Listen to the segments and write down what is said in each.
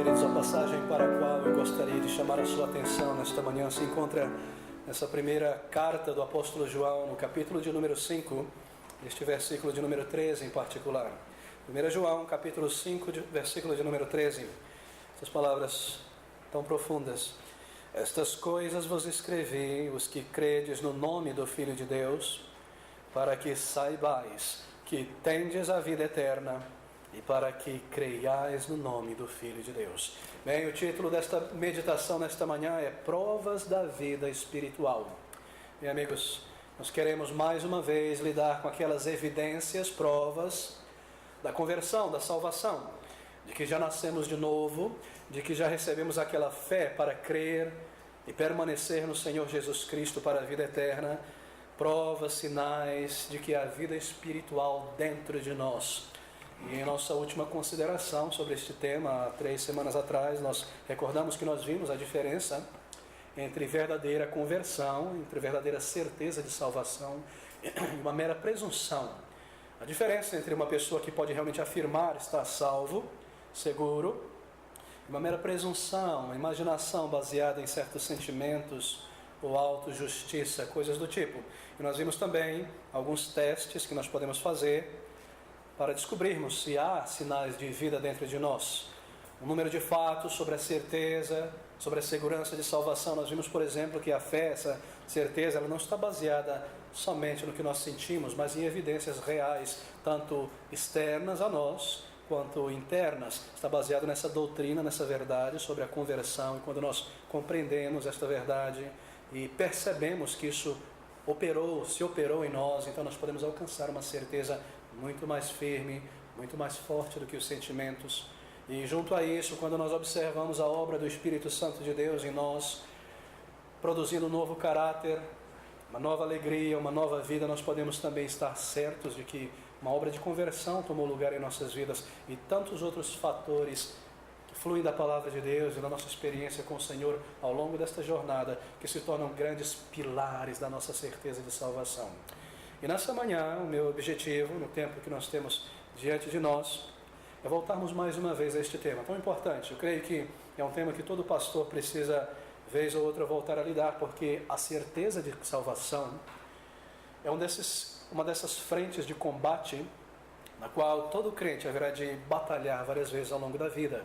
queridos, a passagem para a qual eu gostaria de chamar a sua atenção nesta manhã se encontra nessa primeira carta do apóstolo João, no capítulo de número 5, este versículo de número 13 em particular. 1 João, capítulo 5, versículo de número 13. Essas palavras tão profundas. Estas coisas vos escrevi, os que credes no nome do Filho de Deus, para que saibais que tendes a vida eterna e para que creiais no nome do Filho de Deus. Bem, o título desta meditação nesta manhã é Provas da Vida Espiritual. E amigos, nós queremos mais uma vez lidar com aquelas evidências, provas da conversão, da salvação, de que já nascemos de novo, de que já recebemos aquela fé para crer e permanecer no Senhor Jesus Cristo para a vida eterna, provas, sinais de que há vida espiritual dentro de nós. E em nossa última consideração sobre este tema, há 3 semanas atrás, nós recordamos que nós vimos a diferença entre verdadeira conversão, entre verdadeira certeza de salvação e uma mera presunção. A diferença entre uma pessoa que pode realmente afirmar estar salvo, seguro, e uma mera presunção, uma imaginação baseada em certos sentimentos ou autojustiça, coisas do tipo. E nós vimos também alguns testes que nós podemos fazer para descobrirmos se há sinais de vida dentro de nós. Um número de fatos sobre a certeza, sobre a segurança de salvação. Nós vimos, por exemplo, que a fé, essa certeza, ela não está baseada somente no que nós sentimos, mas em evidências reais, tanto externas a nós, quanto internas. Está baseado nessa doutrina, nessa verdade sobre a conversão. E quando nós compreendemos esta verdade e percebemos que isso se operou em nós, então nós podemos alcançar uma certeza muito mais firme, muito mais forte do que os sentimentos. E junto a isso, quando nós observamos a obra do Espírito Santo de Deus em nós, produzindo um novo caráter, uma nova alegria, uma nova vida, nós podemos também estar certos de que uma obra de conversão tomou lugar em nossas vidas e tantos outros fatores que fluem da palavra de Deus e da nossa experiência com o Senhor ao longo desta jornada, que se tornam grandes pilares da nossa certeza de salvação. E nessa manhã, o meu objetivo, no tempo que nós temos diante de nós, é voltarmos mais uma vez a este tema tão importante. Eu creio que é um tema que todo pastor precisa, vez ou outra, voltar a lidar, porque a certeza de salvação é uma dessas frentes de combate na qual todo crente haverá de batalhar várias vezes ao longo da vida.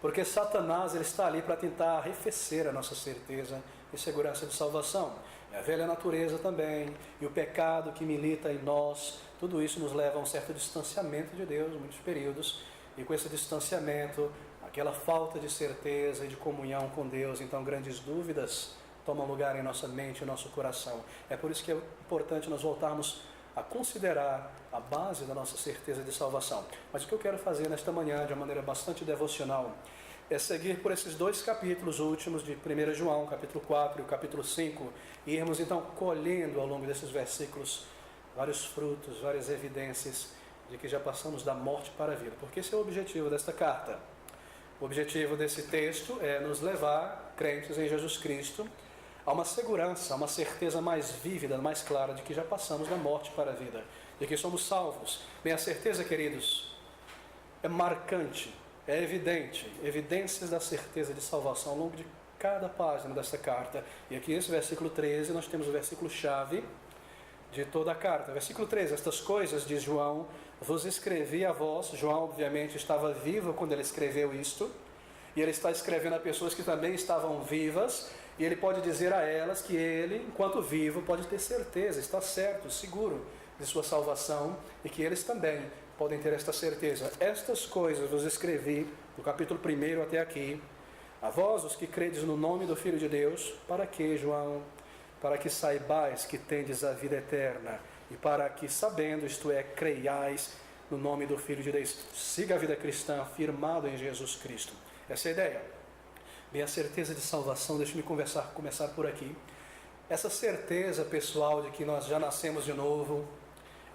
Porque Satanás ele está ali para tentar arrefecer a nossa certeza e segurança de salvação. É a velha natureza também, e o pecado que milita em nós, tudo isso nos leva a um certo distanciamento de Deus, em muitos períodos, e com esse distanciamento, aquela falta de certeza e de comunhão com Deus, então grandes dúvidas tomam lugar em nossa mente e nosso coração. É por isso que é importante nós voltarmos a considerar a base da nossa certeza de salvação. Mas o que eu quero fazer nesta manhã, de uma maneira bastante devocional, é seguir por esses 2 capítulos últimos de 1 João, capítulo 4 e o capítulo 5, e irmos então colhendo ao longo desses versículos vários frutos, várias evidências de que já passamos da morte para a vida. Porque esse é o objetivo desta carta. O objetivo desse texto é nos levar, crentes em Jesus Cristo, há uma segurança, uma certeza mais vívida, mais clara de que já passamos da morte para a vida, de que somos salvos. Bem, a certeza, queridos, é marcante, é evidente, evidências da certeza de salvação ao longo de cada página desta carta. E aqui nesse versículo 13 nós temos o versículo-chave de toda a carta. Versículo 13, estas coisas, diz João, vos escrevi a vós. João obviamente estava vivo quando ele escreveu isto, e ele está escrevendo a pessoas que também estavam vivas, e ele pode dizer a elas que ele, enquanto vivo, pode ter certeza, está certo, seguro de sua salvação, e que eles também podem ter esta certeza. Estas coisas vos escrevi, do capítulo 1 até aqui, a vós, os que credes no nome do Filho de Deus, para que, João? Para que saibais que tendes a vida eterna, e para que, sabendo, isto é, creiais no nome do Filho de Deus. Siga a vida cristã firmado em Jesus Cristo. Essa é a ideia. Bem, a certeza de salvação, deixe-me começar por aqui. Essa certeza pessoal de que nós já nascemos de novo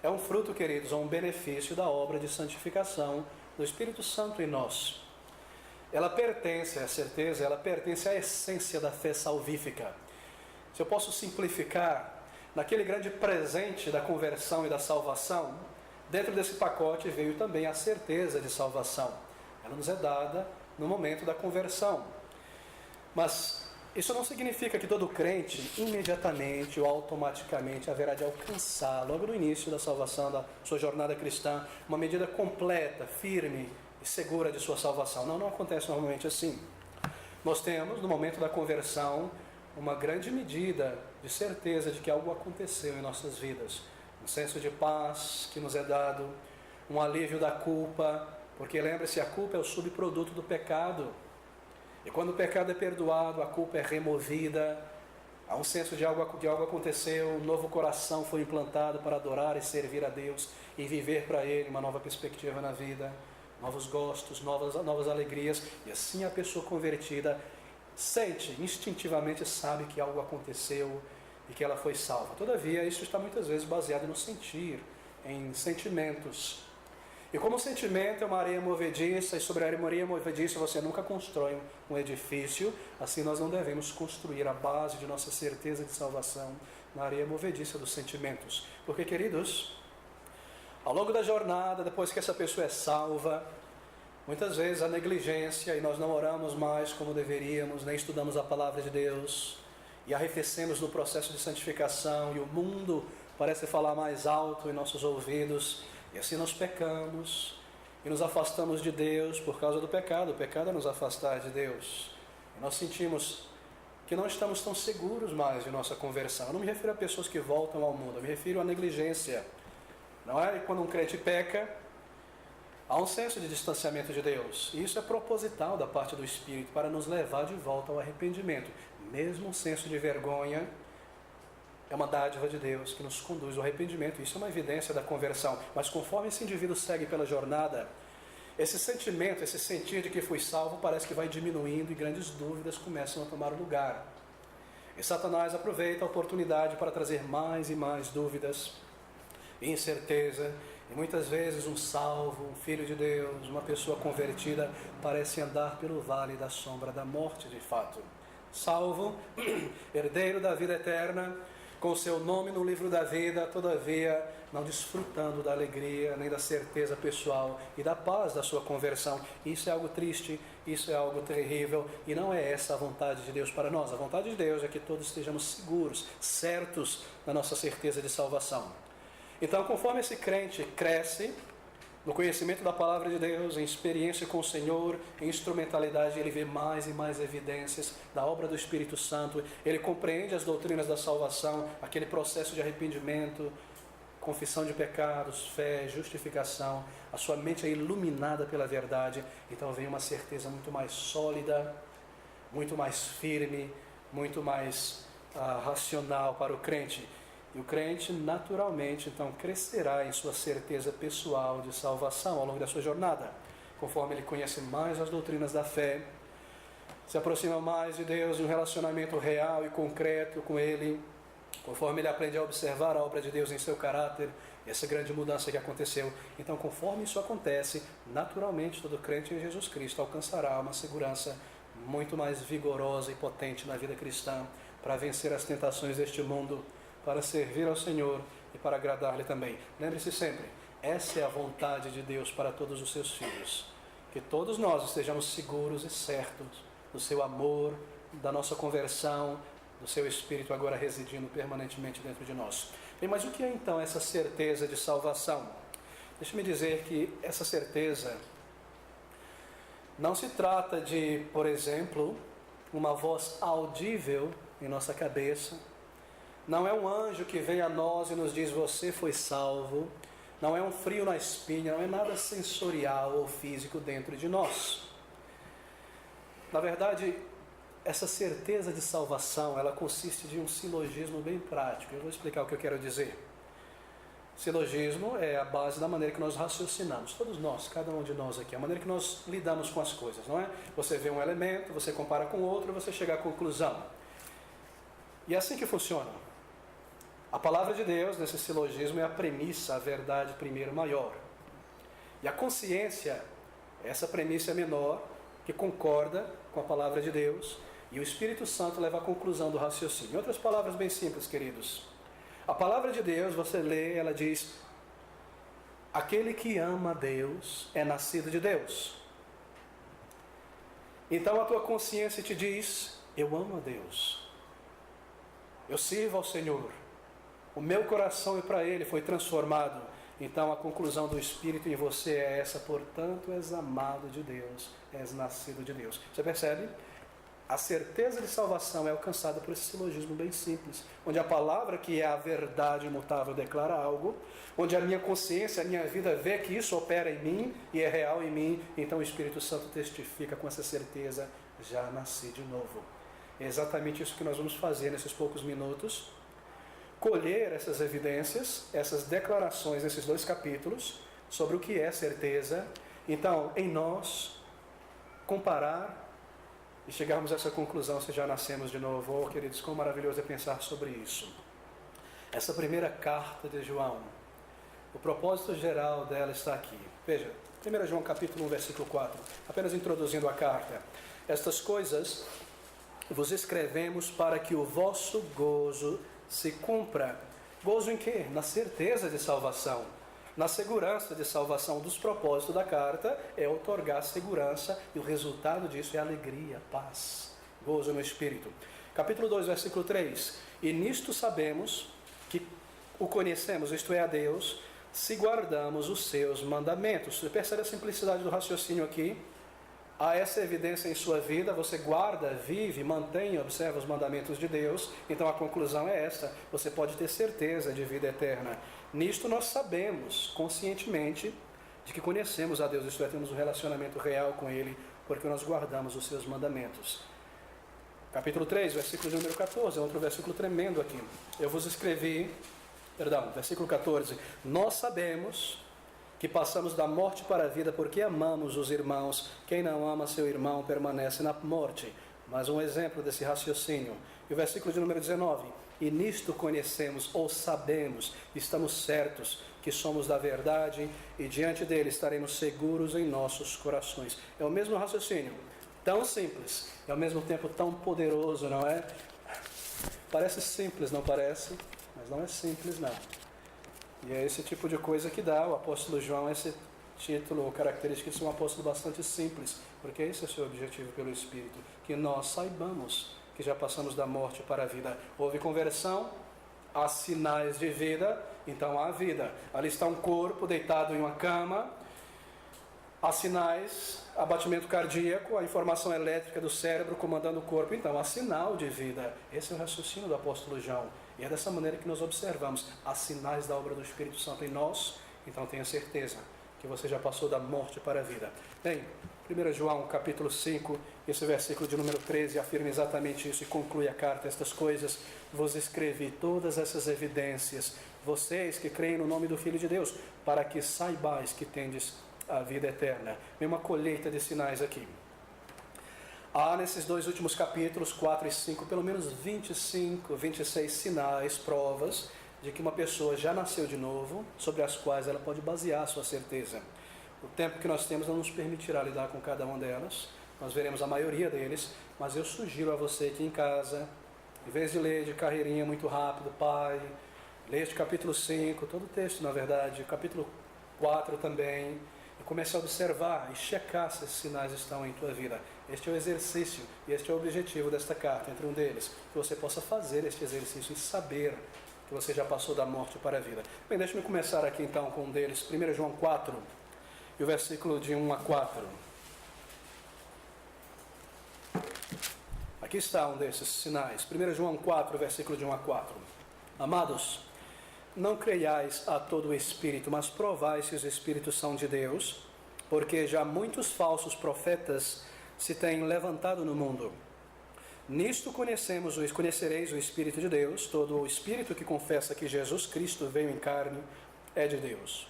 é um fruto, queridos, ou um benefício da obra de santificação do Espírito Santo em nós. Ela pertence, a certeza, ela pertence à essência da fé salvífica. Se eu posso simplificar, naquele grande presente da conversão e da salvação, dentro desse pacote veio também a certeza de salvação. Ela nos é dada no momento da conversão. Mas isso não significa que todo crente, imediatamente ou automaticamente, haverá de alcançar, logo no início da salvação, da sua jornada cristã, uma medida completa, firme e segura de sua salvação. Não acontece normalmente assim. Nós temos, no momento da conversão, uma grande medida de certeza de que algo aconteceu em nossas vidas. Um senso de paz que nos é dado, um alívio da culpa, porque lembre-se, a culpa é o subproduto do pecado. E quando o pecado é perdoado, a culpa é removida, há um senso de algo aconteceu, um novo coração foi implantado para adorar e servir a Deus e viver para Ele uma nova perspectiva na vida, novos gostos, novas alegrias. E assim a pessoa convertida sente, instintivamente sabe que algo aconteceu e que ela foi salva. Todavia, isso está muitas vezes baseado no sentir, em sentimentos. E como o sentimento é uma areia movediça, e sobre a areia movediça você nunca constrói um edifício, assim nós não devemos construir a base de nossa certeza de salvação na areia movediça dos sentimentos. Porque, queridos, ao longo da jornada, depois que essa pessoa é salva, muitas vezes a negligência, e nós não oramos mais como deveríamos, nem estudamos a palavra de Deus, e arrefecemos no processo de santificação, e o mundo parece falar mais alto em nossos ouvidos, e assim nós pecamos e nos afastamos de Deus por causa do pecado. O pecado é nos afastar de Deus. E nós sentimos que não estamos tão seguros mais de nossa conversão. Eu não me refiro a pessoas que voltam ao mundo, eu me refiro à negligência. Não é? Quando um crente peca, há um senso de distanciamento de Deus. E isso é proposital da parte do Espírito para nos levar de volta ao arrependimento. Mesmo um senso de vergonha é uma dádiva de Deus que nos conduz ao arrependimento. Isso é uma evidência da conversão. Mas conforme esse indivíduo segue pela jornada, esse sentimento, esse sentir de que fui salvo parece que vai diminuindo e grandes dúvidas começam a tomar lugar. E Satanás aproveita a oportunidade para trazer mais e mais dúvidas, incerteza. E muitas vezes um salvo, um filho de Deus, uma pessoa convertida parece andar pelo vale da sombra da morte de fato. Salvo, herdeiro da vida eterna, com o seu nome no livro da vida, todavia não desfrutando da alegria, nem da certeza pessoal e da paz da sua conversão. Isso é algo triste, isso é algo terrível, e não é essa a vontade de Deus para nós. A vontade de Deus é que todos estejamos seguros, certos na nossa certeza de salvação. Então, conforme esse crente cresce no conhecimento da palavra de Deus, em experiência com o Senhor, em instrumentalidade, ele vê mais e mais evidências da obra do Espírito Santo, ele compreende as doutrinas da salvação, aquele processo de arrependimento, confissão de pecados, fé, justificação, a sua mente é iluminada pela verdade, então vem uma certeza muito mais sólida, muito mais firme, muito mais racional para o crente. E o crente, naturalmente, então, crescerá em sua certeza pessoal de salvação ao longo da sua jornada, conforme ele conhece mais as doutrinas da fé, se aproxima mais de Deus, de um relacionamento real e concreto com Ele, conforme ele aprende a observar a obra de Deus em seu caráter, essa grande mudança que aconteceu. Então, conforme isso acontece, naturalmente, todo crente em Jesus Cristo alcançará uma segurança muito mais vigorosa e potente na vida cristã, para vencer as tentações deste mundo, para servir ao Senhor e para agradar-lhe também. Lembre-se sempre, essa é a vontade de Deus para todos os seus filhos. Que todos nós estejamos seguros e certos do seu amor, da nossa conversão, do seu Espírito agora residindo permanentemente dentro de nós. Bem, mas o que é então essa certeza de salvação? Deixe-me dizer que essa certeza não se trata de, por exemplo, uma voz audível em nossa cabeça. Não é um anjo que vem a nós e nos diz, você foi salvo. Não é um frio na espinha, não é nada sensorial ou físico dentro de nós. Na verdade, essa certeza de salvação, ela consiste de um silogismo bem prático. Eu vou explicar o que eu quero dizer. Silogismo é a base da maneira que nós raciocinamos. Todos nós, cada um de nós aqui, a maneira que nós lidamos com as coisas, não é? Você vê um elemento, você compara com outro, você chega à conclusão. E é assim que funciona. A palavra de Deus, nesse silogismo, é a premissa, a verdade primeiro maior. E a consciência, essa premissa menor, que concorda com a palavra de Deus, e o Espírito Santo leva à conclusão do raciocínio. Em outras palavras bem simples, queridos, a palavra de Deus, você lê, ela diz, aquele que ama a Deus é nascido de Deus. Então a tua consciência te diz: eu amo a Deus, eu sirvo ao Senhor, o meu coração é para Ele, foi transformado. Então a conclusão do Espírito em você é essa: portanto és amado de Deus, és nascido de Deus. Você percebe? A certeza de salvação é alcançada por esse silogismo bem simples, onde a palavra, que é a verdade imutável, declara algo, onde a minha consciência, a minha vida vê que isso opera em mim e é real em mim, então o Espírito Santo testifica com essa certeza: já nasci de novo. É exatamente isso que nós vamos fazer nesses poucos minutos: colher essas evidências, essas declarações nesses 2 capítulos, sobre o que é certeza. Então, em nós, comparar e chegarmos a essa conclusão se já nascemos de novo. Oh, queridos, quão maravilhoso é pensar sobre isso. Essa primeira carta de João, o propósito geral dela está aqui. Veja, 1 João capítulo 1, versículo 4, apenas introduzindo a carta. Estas coisas vos escrevemos para que o vosso gozo se cumpra. Gozo em quê? Na certeza de salvação, na segurança de salvação. Dos propósitos da carta é outorgar segurança, e o resultado disso é alegria, paz, gozo no Espírito. Capítulo 2, versículo 3. E nisto sabemos que o conhecemos, isto é, a Deus, se guardamos os seus mandamentos. Você percebe a simplicidade do raciocínio aqui? Há essa evidência em sua vida, você guarda, vive, mantém e observa os mandamentos de Deus. Então a conclusão é esta: você pode ter certeza de vida eterna. Nisto nós sabemos conscientemente de que conhecemos a Deus, isto é, temos um relacionamento real com Ele, porque nós guardamos os seus mandamentos. Capítulo 3, versículo de número 14, é outro versículo tremendo aqui. Eu vos escrevi, versículo 14: nós sabemos que passamos da morte para a vida porque amamos os irmãos. Quem não ama seu irmão permanece na morte. Mais um exemplo desse raciocínio. E o versículo de número 19: e nisto conhecemos ou sabemos, estamos certos que somos da verdade, e diante dele estaremos seguros em nossos corações. É o mesmo raciocínio, tão simples e ao mesmo tempo tão poderoso, não é? Parece simples, não parece? Mas não é simples, não. E é esse tipo de coisa que dá o apóstolo João esse título ou característica de ser um apóstolo bastante simples, porque esse é o seu objetivo pelo Espírito: que nós saibamos que já passamos da morte para a vida. Houve conversão, há sinais de vida, então há vida. Ali está um corpo deitado em uma cama, há sinais, há batimento cardíaco, a informação elétrica do cérebro comandando o corpo, então há sinal de vida. Esse é o raciocínio do apóstolo João, e é dessa maneira que nós observamos. Há sinais da obra do Espírito Santo em nós, então tenha certeza que você já passou da morte para a vida. Bem, 1 João capítulo 5, esse versículo de número 13 afirma exatamente isso e conclui a carta: estas coisas vos escrevi, todas essas evidências, vocês que creem no nome do Filho de Deus, para que saibais que tendes a vida eterna. Vem uma colheita de sinais aqui. Há nesses 2 últimos capítulos, 4 e 5, pelo menos 25, 26 sinais, provas de que uma pessoa já nasceu de novo, sobre as quais ela pode basear a sua certeza. O tempo que nós temos não nos permitirá lidar com cada uma delas, nós veremos a maioria deles, mas eu sugiro a você que em casa, em vez de ler de carreirinha muito rápido, pai, leia este capítulo 5, todo o texto na verdade, capítulo 4 também, e comece a observar e checar se esses sinais estão em tua vida. Este é o exercício e este é o objetivo desta carta, entre um deles, que você possa fazer este exercício e saber que você já passou da morte para a vida. Bem, deixa-me começar aqui então com um deles, 1 João 4, e o versículo de 1 a 4. Aqui está um desses sinais, 1 João 4, versículo de 1 a 4. Amados, não creiais a todo o Espírito, mas provai se os Espíritos são de Deus, porque já muitos falsos profetas se têm levantado no mundo. Nisto conhecereis o Espírito de Deus. Todo o Espírito que confessa que Jesus Cristo veio em carne é de Deus.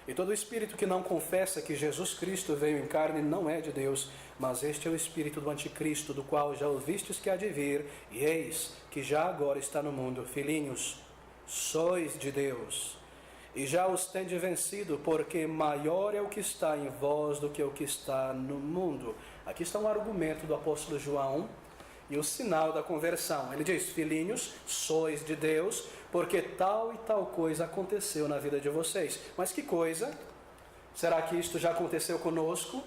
E todo o Espírito que não confessa que Jesus Cristo veio em carne não é de Deus, mas este é o Espírito do Anticristo, do qual já ouvistes que há de vir, e eis que já agora está no mundo. Filhinhos, sois de Deus, e já os tende vencido, porque maior é o que está em vós do que o que está no mundo. Aqui está um argumento do apóstolo João, e o sinal da conversão. Ele diz: filhinhos, sois de Deus, porque tal e tal coisa aconteceu na vida de vocês. Mas que coisa? Será que isto já aconteceu conosco?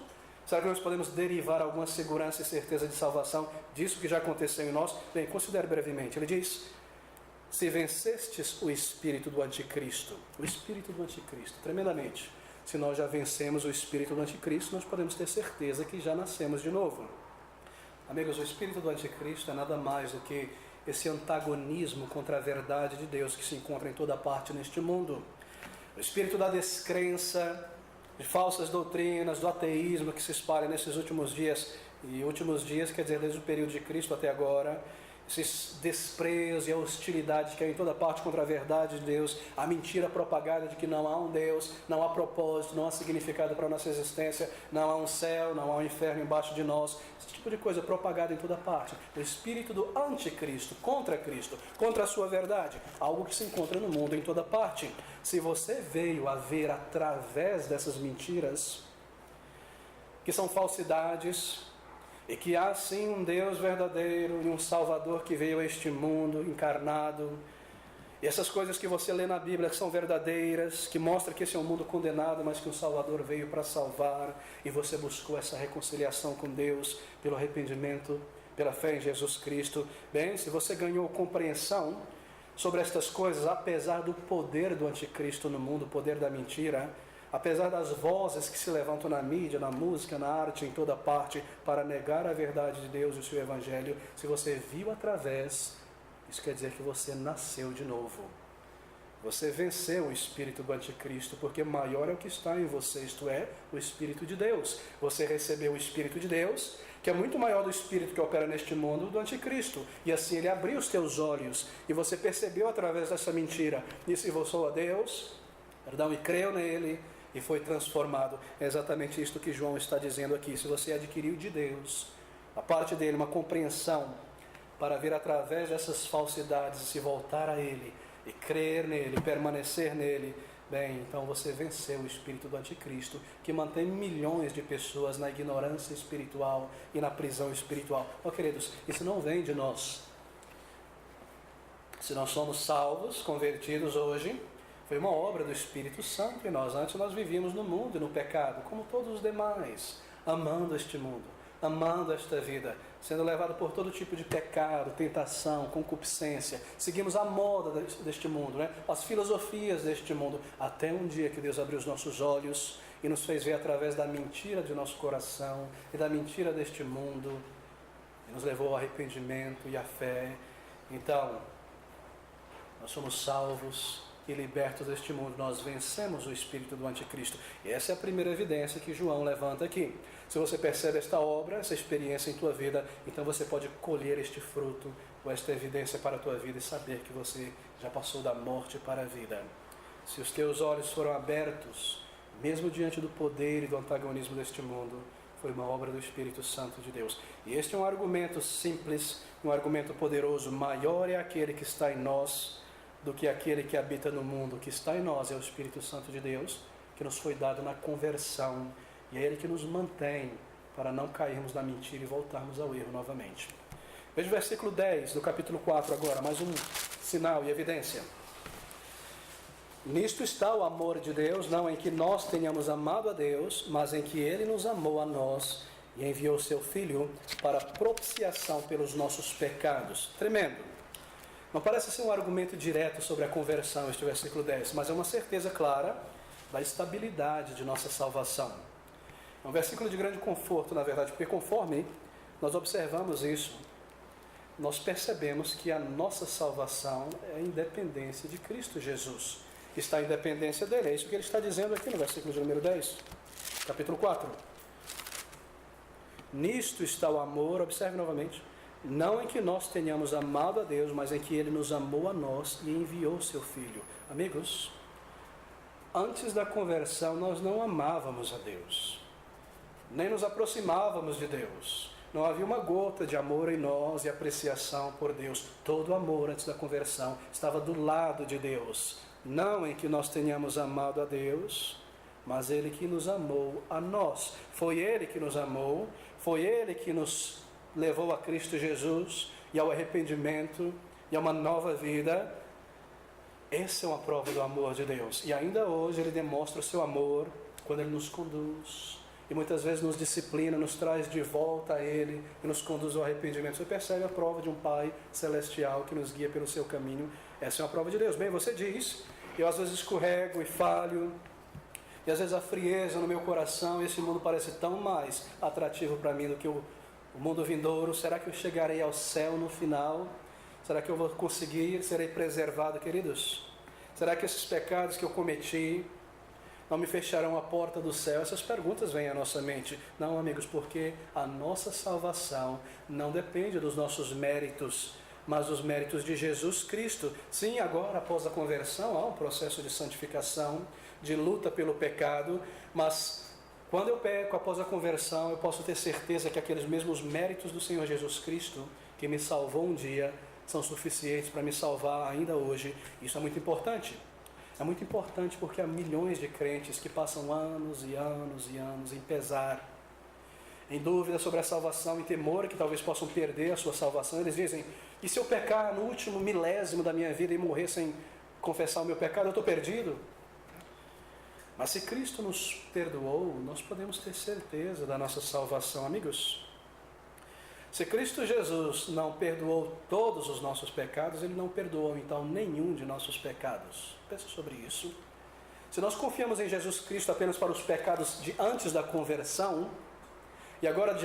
Será que nós podemos derivar alguma segurança e certeza de salvação disso que já aconteceu em nós? Bem, considere brevemente. Ele diz: se vencestes o espírito do anticristo, tremendamente. Se nós já vencemos o espírito do anticristo, nós podemos ter certeza que já nascemos de novo. Amigos, o espírito do anticristo é nada mais do que esse antagonismo contra a verdade de Deus que se encontra em toda parte neste mundo. O espírito da descrença, de falsas doutrinas, do ateísmo que se espalha nesses últimos dias, e últimos dias quer dizer desde o período de Cristo até agora, esses desprezos e a hostilidade que há em toda parte contra a verdade de Deus, a mentira propagada de que não há um Deus, não há propósito, não há significado para a nossa existência, não há um céu, não há um inferno embaixo de nós, esse tipo de coisa propagada em toda parte. O espírito do anticristo, contra a sua verdade, algo que se encontra no mundo em toda parte. Se você veio a ver através dessas mentiras, que são falsidades, e que há sim um Deus verdadeiro e um Salvador que veio a este mundo encarnado, e essas coisas que você lê na Bíblia que são verdadeiras, que mostram que esse é um mundo condenado, mas que um Salvador veio para salvar, e você buscou essa reconciliação com Deus pelo arrependimento, pela fé em Jesus Cristo. Bem, se você ganhou compreensão sobre estas coisas, apesar do poder do anticristo no mundo, o poder da mentira, apesar das vozes que se levantam na mídia, na música, na arte, em toda parte, para negar a verdade de Deus e o seu Evangelho, se você viu através, isso quer dizer que você nasceu de novo. Você venceu o espírito do anticristo, porque maior é o que está em você, isto é, o Espírito de Deus. Você recebeu o Espírito de Deus, que é muito maior do espírito que opera neste mundo, do anticristo. E assim ele abriu os teus olhos, e você percebeu através dessa mentira, e se voltou a Deus, e creu nele, e foi transformado. É exatamente isto que João está dizendo aqui. Se você adquiriu de Deus, a parte dele, uma compreensão para ver através dessas falsidades e se voltar a ele, e crer nele, permanecer nele, bem, então você venceu o espírito do anticristo, que mantém milhões de pessoas na ignorância espiritual e na prisão espiritual. Queridos, isso não vem de nós. Se nós somos salvos, convertidos hoje, foi uma obra do Espírito Santo em nós. Antes nós vivíamos no mundo e no pecado, como todos os demais, amando este mundo, amando esta vida, sendo levado por todo tipo de pecado, tentação, concupiscência. Seguimos a moda deste mundo, né? As filosofias deste mundo, até um dia que Deus abriu os nossos olhos e nos fez ver através da mentira de nosso coração e da mentira deste mundo, e nos levou ao arrependimento e à fé. Então, nós somos salvos e libertos deste mundo, nós vencemos o espírito do anticristo. E essa é a primeira evidência que João levanta aqui. Se você percebe esta obra, essa experiência em tua vida, então você pode colher este fruto, ou esta evidência para a tua vida, e saber que você já passou da morte para a vida. Se os teus olhos foram abertos, mesmo diante do poder e do antagonismo deste mundo, foi uma obra do Espírito Santo de Deus. E este é um argumento simples, um argumento poderoso. Maior é aquele que está em nós do que aquele que habita no mundo. O que está em nós é o Espírito Santo de Deus, que nos foi dado na conversão, e é Ele que nos mantém para não cairmos na mentira e voltarmos ao erro novamente. Veja o versículo 10 do capítulo 4 agora, mais um sinal e evidência. Nisto está o amor de Deus, não em que nós tenhamos amado a Deus, mas em que Ele nos amou a nós e enviou seu Filho para propiciação pelos nossos pecados. Tremendo. Não parece ser um argumento direto sobre a conversão, este versículo 10, mas é uma certeza clara da estabilidade de nossa salvação. É um versículo de grande conforto, na verdade, porque conforme nós observamos isso, nós percebemos que a nossa salvação é a independência de Cristo Jesus. Está em dependência dele. É isso que ele está dizendo aqui no versículo de número 10, capítulo 4. Nisto está o amor, observe novamente, não em que nós tenhamos amado a Deus, mas em que Ele nos amou a nós e enviou seu Filho. Amigos, antes da conversão nós não amávamos a Deus, nem nos aproximávamos de Deus. Não havia uma gota de amor em nós e apreciação por Deus. Todo amor antes da conversão estava do lado de Deus. Não em que nós tenhamos amado a Deus, mas Ele que nos amou a nós. Foi Ele que nos amou, foi Ele que nos levou a Cristo Jesus e ao arrependimento e a uma nova vida. Essa é uma prova do amor de Deus. E ainda hoje Ele demonstra o seu amor quando Ele nos conduz, e muitas vezes nos disciplina, nos traz de volta a Ele e nos conduz ao arrependimento. Você percebe a prova de um Pai celestial que nos guia pelo seu caminho. Essa é uma prova de Deus. Bem, você diz, eu às vezes escorrego e falho, e às vezes a frieza no meu coração, esse mundo parece tão mais atrativo para mim do que o mundo vindouro. Será que eu chegarei ao céu no final? Será que eu vou conseguir, serei preservado, queridos? Será que esses pecados que eu cometi não me fecharão a porta do céu? Essas perguntas vêm à nossa mente. Não, amigos, porque a nossa salvação não depende dos nossos méritos, mas dos méritos de Jesus Cristo. Sim, agora, após a conversão, há um processo de santificação, de luta pelo pecado, mas quando eu peco após a conversão, eu posso ter certeza que aqueles mesmos méritos do Senhor Jesus Cristo, que me salvou um dia, são suficientes para me salvar ainda hoje. Isso é muito importante. É muito importante porque há milhões de crentes que passam anos e anos e anos em pesar, em dúvida sobre a salvação, em temor que talvez possam perder a sua salvação. Eles dizem, e se eu pecar no último milésimo da minha vida e morrer sem confessar o meu pecado, eu estou perdido? Mas se Cristo nos perdoou, nós podemos ter certeza da nossa salvação, amigos. Se Cristo Jesus não perdoou todos os nossos pecados, Ele não perdoou então nenhum de nossos pecados. Pensa sobre isso. Se nós confiamos em Jesus Cristo apenas para os pecados de antes da conversão, e agora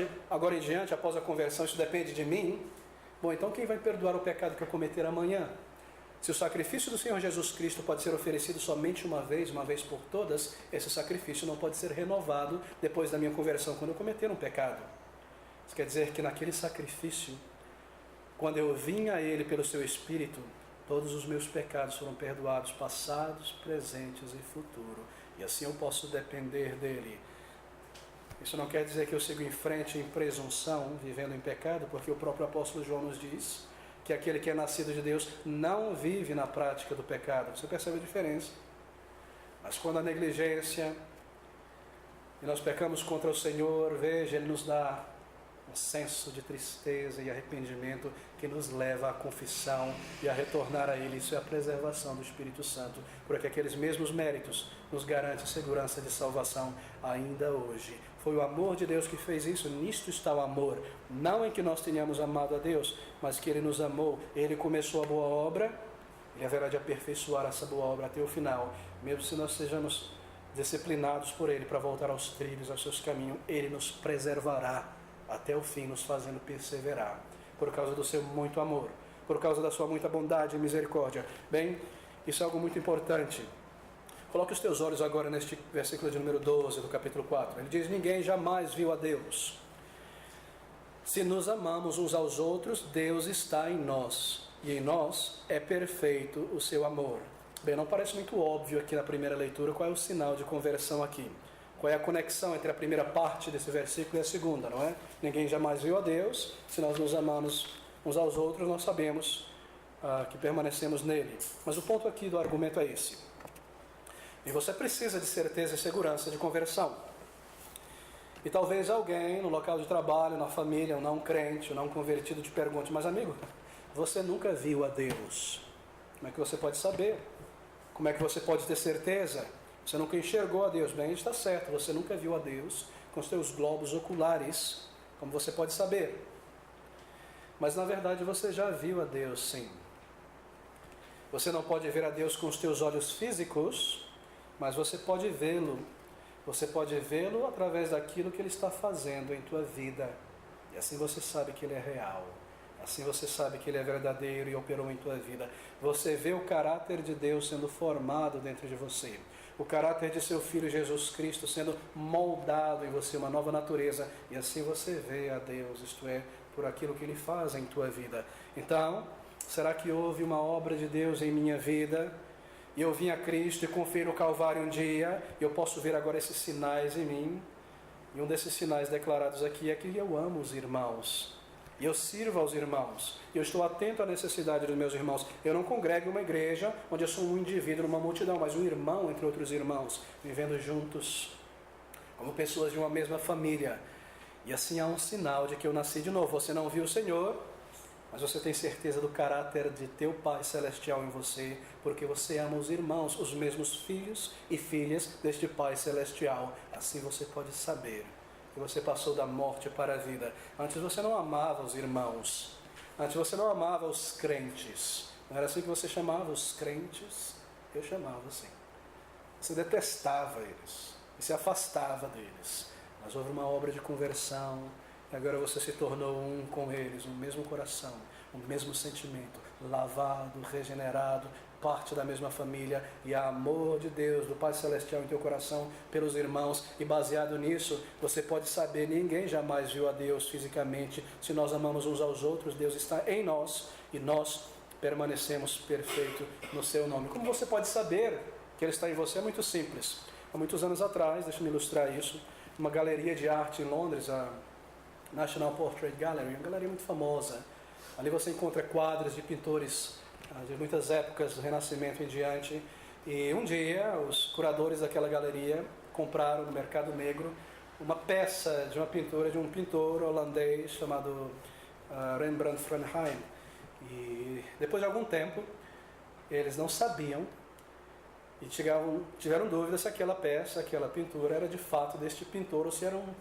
em diante, após a conversão, isso depende de mim, bom, então quem vai perdoar o pecado que eu cometer amanhã? Se o sacrifício do Senhor Jesus Cristo pode ser oferecido somente uma vez por todas, esse sacrifício não pode ser renovado depois da minha conversão, quando eu cometer um pecado. Isso quer dizer que naquele sacrifício, quando eu vim a Ele pelo seu Espírito, todos os meus pecados foram perdoados, passados, presentes e futuro. E assim eu posso depender dEle. Isso não quer dizer que eu sigo em frente em presunção, vivendo em pecado, porque o próprio apóstolo João nos diz que aquele que é nascido de Deus não vive na prática do pecado. Você percebe a diferença? Mas quando a negligência e nós pecamos contra o Senhor, veja, Ele nos dá um senso de tristeza e arrependimento que nos leva à confissão e a retornar a Ele. Isso é a preservação do Espírito Santo, porque aqueles mesmos méritos nos garantem segurança de salvação ainda hoje. Foi o amor de Deus que fez isso. Nisto está o amor, não em que nós tenhamos amado a Deus, mas que Ele nos amou. Ele começou a boa obra, Ele haverá de aperfeiçoar essa boa obra até o final, mesmo se nós sejamos disciplinados por Ele para voltar aos trilhos, aos seus caminhos. Ele nos preservará até o fim, nos fazendo perseverar, por causa do seu muito amor, por causa da sua muita bondade e misericórdia. Bem, isso é algo muito importante. Coloque os teus olhos agora neste versículo de número 12 do capítulo 4. Ele diz, ninguém jamais viu a Deus. Se nos amamos uns aos outros, Deus está em nós, e em nós é perfeito o seu amor. Bem, não parece muito óbvio aqui na primeira leitura qual é o sinal de conversão aqui. Qual é a conexão entre a primeira parte desse versículo e a segunda, não é? Ninguém jamais viu a Deus. Se nós nos amamos uns aos outros, nós sabemos que permanecemos nele. Mas o ponto aqui do argumento é esse. E você precisa de certeza e segurança de conversão. E talvez alguém no local de trabalho, na família, um não crente, um não convertido te pergunte, mas amigo, você nunca viu a Deus. Como é que você pode saber? Como é que você pode ter certeza? Você nunca enxergou a Deus. Bem, está certo, você nunca viu a Deus com os teus globos oculares, como você pode saber. Mas na verdade você já viu a Deus, sim. Você não pode ver a Deus com os teus olhos físicos, mas você pode vê-lo. Você pode vê-lo através daquilo que Ele está fazendo em tua vida. E assim você sabe que Ele é real. Assim você sabe que Ele é verdadeiro e operou em tua vida. Você vê o caráter de Deus sendo formado dentro de você. O caráter de seu Filho Jesus Cristo sendo moldado em você, uma nova natureza. E assim você vê a Deus, isto é, por aquilo que Ele faz em tua vida. Então, será que houve uma obra de Deus em minha vida? E eu vim a Cristo e confiei no Calvário um dia, e eu posso ver agora esses sinais em mim. E um desses sinais declarados aqui é que eu amo os irmãos. E eu sirvo aos irmãos. E eu estou atento à necessidade dos meus irmãos. Eu não congrego em uma igreja onde eu sou um indivíduo numa multidão, mas um irmão entre outros irmãos, vivendo juntos, como pessoas de uma mesma família. E assim há um sinal de que eu nasci de novo. Você não viu o Senhor, mas você tem certeza do caráter de teu Pai Celestial em você, porque você ama os irmãos, os mesmos filhos e filhas deste Pai Celestial. Assim você pode saber que você passou da morte para a vida. Antes você não amava os irmãos, antes você não amava os crentes. Não era assim que você chamava os crentes? Eu chamava assim. Você detestava eles e se afastava deles. Mas houve uma obra de conversão e agora você se tornou um com eles, um mesmo coração, um mesmo sentimento, lavado, regenerado, parte da mesma família, e há amor de Deus, do Pai Celestial em teu coração pelos irmãos, e baseado nisso você pode saber, ninguém jamais viu a Deus fisicamente. Se nós amamos uns aos outros, Deus está em nós e nós permanecemos perfeitos no seu nome. Como você pode saber que Ele está em você? É muito simples. Há muitos anos atrás, deixa eu me ilustrar isso, uma galeria de arte em Londres, a National Portrait Gallery, uma galeria muito famosa. Ali você encontra quadros de pintores de muitas épocas do Renascimento em diante. E um dia, os curadores daquela galeria compraram no mercado negro uma peça de uma pintura de um pintor holandês chamado Rembrandt Frauenheim. E depois de algum tempo, eles não sabiam e tiveram dúvida se aquela peça, aquela pintura era de fato deste pintor ou se era uma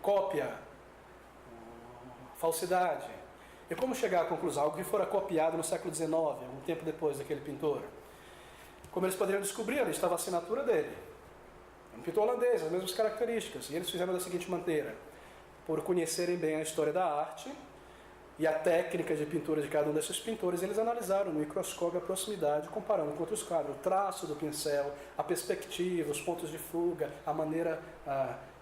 cópia, uma falsidade. E como chegar à conclusão? Algo que fora copiado no século XIX, um tempo depois daquele pintor. Como eles poderiam descobrir? Ali estava a assinatura dele. Um pintor holandês, as mesmas características. E eles fizeram da seguinte maneira: por conhecerem bem a história da arte e a técnica de pintura de cada um desses pintores, eles analisaram no microscópio a proximidade, comparando com outros quadros, o traço do pincel, a perspectiva, os pontos de fuga, a maneira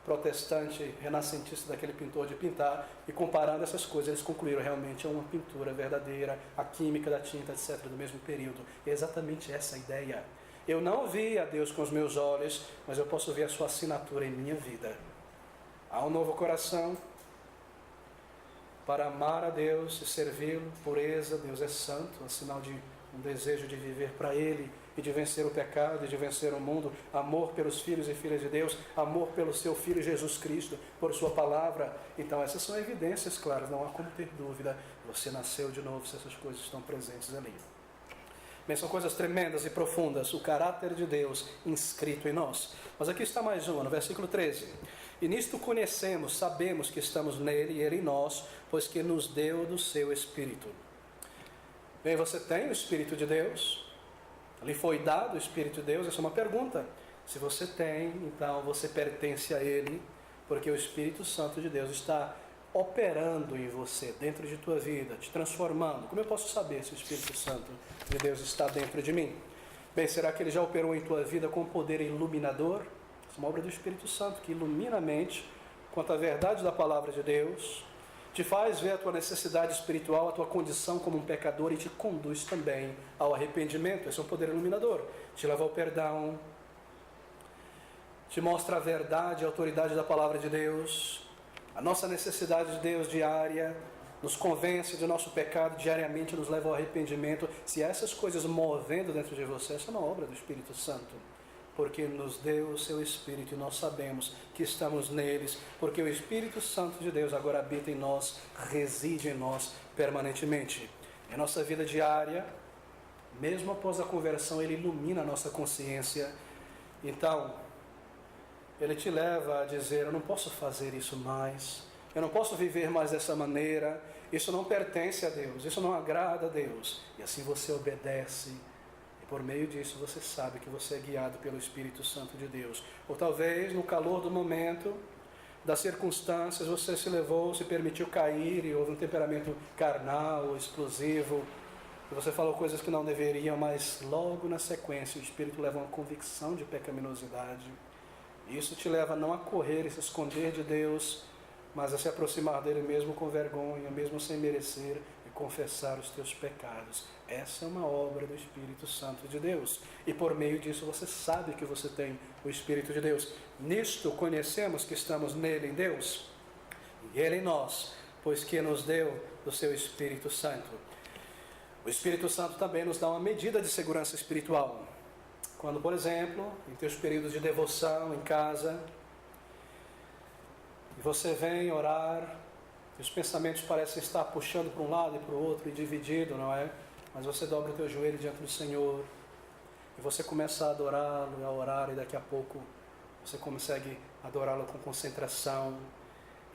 protestante, renascentista daquele pintor de pintar, e comparando essas coisas, eles concluíram realmente uma pintura verdadeira, a química da tinta, etc., do mesmo período. É exatamente essa a ideia. Eu não vi a Deus com os meus olhos, mas eu posso ver a sua assinatura em minha vida. Há um novo coração para amar a Deus e servi-lo, pureza, Deus é santo, é sinal de um desejo de viver para Ele e de vencer o pecado e de vencer o mundo, amor pelos filhos e filhas de Deus, amor pelo seu Filho Jesus Cristo, por sua palavra. Então essas são evidências claras, não há como ter dúvida, você nasceu de novo se essas coisas estão presentes ali. Bem, são coisas tremendas e profundas, o caráter de Deus inscrito em nós. Mas aqui está mais uma, no versículo 13. E nisto conhecemos, sabemos que estamos nele e ele em nós, pois que nos deu do seu Espírito. Bem, você tem o Espírito de Deus? Lhe foi dado o Espírito de Deus? Essa é uma pergunta. Se você tem, então você pertence a Ele, porque o Espírito Santo de Deus está operando em você, dentro de tua vida, te transformando. Como eu posso saber se o Espírito Santo de Deus está dentro de mim? Bem, será que Ele já operou em tua vida com poder iluminador? Essa é uma obra do Espírito Santo que ilumina a mente quanto à verdade da palavra de Deus, te faz ver a tua necessidade espiritual, a tua condição como um pecador e te conduz também ao arrependimento. Esse é um poder iluminador. Te leva ao perdão, te mostra a verdade e a autoridade da palavra de Deus, a nossa necessidade de Deus diária, nos convence do nosso pecado diariamente, nos leva ao arrependimento. Se essas coisas movendo dentro de você, essa é uma obra do Espírito Santo, porque nos deu o seu Espírito e nós sabemos que estamos neles, porque o Espírito Santo de Deus agora habita em nós, reside em nós permanentemente. Em nossa vida diária, mesmo após a conversão, Ele ilumina a nossa consciência. Então, Ele te leva a dizer: eu não posso fazer isso mais, eu não posso viver mais dessa maneira, isso não pertence a Deus, isso não agrada a Deus. E assim você obedece. Por meio disso você sabe que você é guiado pelo Espírito Santo de Deus. Ou talvez no calor do momento, das circunstâncias, você se levou, se permitiu cair e houve um temperamento carnal, explosivo. E você falou coisas que não deveriam, mas logo na sequência o Espírito leva uma convicção de pecaminosidade. Isso te leva não a correr e se esconder de Deus, mas a se aproximar dele mesmo com vergonha, mesmo sem merecer, e confessar os teus pecados. Essa é uma obra do Espírito Santo de Deus. E por meio disso você sabe que você tem o Espírito de Deus. Nisto conhecemos que estamos nele, em Deus, e ele em nós, pois que nos deu do seu Espírito Santo. O Espírito Santo também nos dá uma medida de segurança espiritual. Quando, por exemplo, em teus períodos de devoção em casa, e você vem orar Os pensamentos parecem estar puxando para um lado e para o outro e dividido, não é? Mas você dobra o teu joelho diante do Senhor e você começa a adorá-lo, a orar, e daqui a pouco você consegue adorá-lo com concentração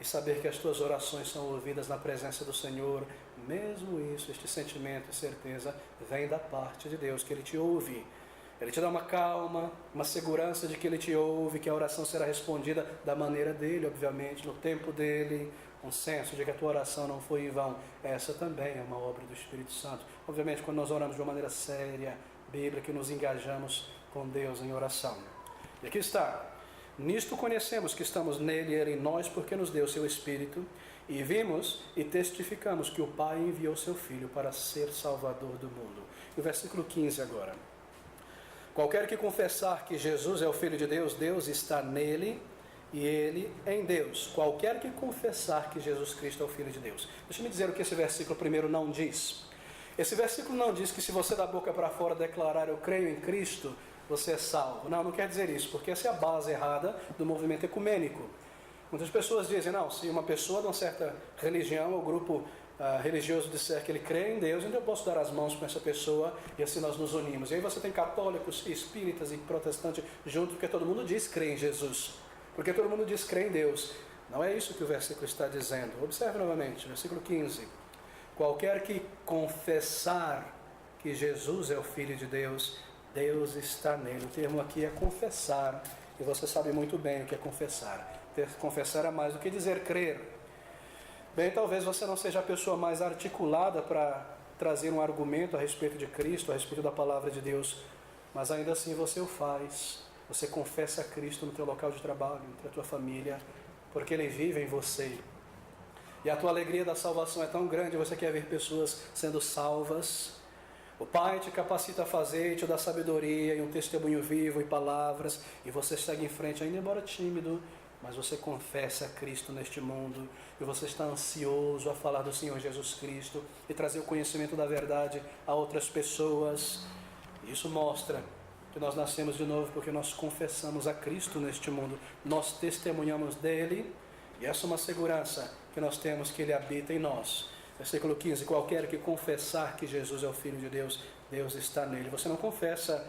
e saber que as tuas orações são ouvidas na presença do Senhor. Mesmo isso, este sentimento e certeza vem da parte de Deus, que Ele te ouve. Ele te dá uma calma, uma segurança de que Ele te ouve, que a oração será respondida da maneira dEle, obviamente, no tempo dEle, um senso de que a tua oração não foi em vão. Essa também é uma obra do Espírito Santo. Obviamente, quando nós oramos de uma maneira séria, bíblica, que nos engajamos com Deus em oração. E aqui está: nisto conhecemos que estamos nele e ele em nós, porque nos deu seu Espírito, e vimos e testificamos que o Pai enviou seu Filho para ser Salvador do mundo. E o versículo 15 agora: qualquer que confessar que Jesus é o Filho de Deus, Deus está nele e ele em Deus. Qualquer que confessar que Jesus Cristo é o Filho de Deus. Deixa eu dizer o que esse versículo primeiro não diz. Esse versículo não diz que se você da boca para fora declarar eu creio em Cristo, você é salvo. Não quer dizer isso, porque essa é a base errada do movimento ecumênico. Muitas pessoas dizem, não, se uma pessoa de uma certa religião ou grupo religioso disser que ele crê em Deus, então eu posso dar as mãos com essa pessoa e assim nós nos unimos. E aí você tem católicos, espíritas e protestantes junto, porque todo mundo diz crer em Jesus, porque todo mundo diz crer em Deus. Não é isso que o versículo está dizendo. Observe novamente, versículo 15. Qualquer que confessar que Jesus é o Filho de Deus, Deus está nele. O termo aqui é confessar, e você sabe muito bem o que é confessar. Confessar é mais do que dizer crer. Bem, talvez você não seja a pessoa mais articulada para trazer um argumento a respeito de Cristo, a respeito da palavra de Deus, mas ainda assim você o faz. Você confessa a Cristo no teu local de trabalho, entre a tua família, porque Ele vive em você. E a tua alegria da salvação é tão grande, você quer ver pessoas sendo salvas. O Pai te capacita a fazer, e te dá sabedoria e um testemunho vivo e palavras, e você segue em frente, ainda embora tímido, mas você confessa a Cristo neste mundo, e você está ansioso a falar do Senhor Jesus Cristo e trazer o conhecimento da verdade a outras pessoas. Isso mostra que nós nascemos de novo porque nós confessamos a Cristo neste mundo, nós testemunhamos dele, e essa é uma segurança que nós temos, que Ele habita em nós. Versículo 15, qualquer que confessar que Jesus é o Filho de Deus, Deus está nele. Você não confessa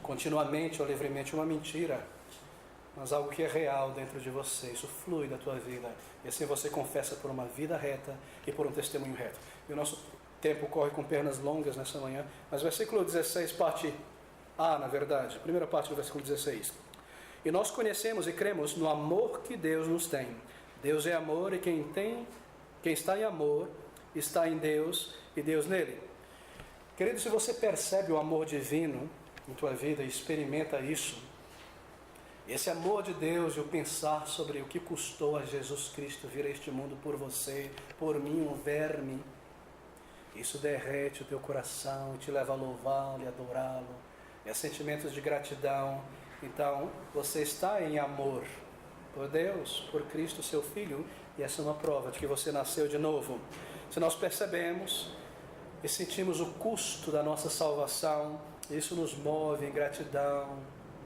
continuamente ou livremente uma mentira, mas algo que é real dentro de você, isso flui da tua vida, e assim você confessa por uma vida reta e por um testemunho reto. E o nosso tempo corre com pernas longas nessa manhã, mas versículo 16, parte A, na verdade, primeira parte do versículo 16. E nós conhecemos e cremos no amor que Deus nos tem. Deus é amor, e quem está em amor está em Deus e Deus nele. Querido, se você percebe o amor divino em tua vida e experimenta isso, esse amor de Deus e o pensar sobre o que custou a Jesus Cristo vir a este mundo por você, por mim, um verme, isso derrete o teu coração e te leva a louvá-lo e adorá-lo, e a sentimentos de gratidão. Então, você está em amor por Deus, por Cristo, seu Filho, e essa é uma prova de que você nasceu de novo. Se nós percebemos e sentimos o custo da nossa salvação, isso nos move em gratidão,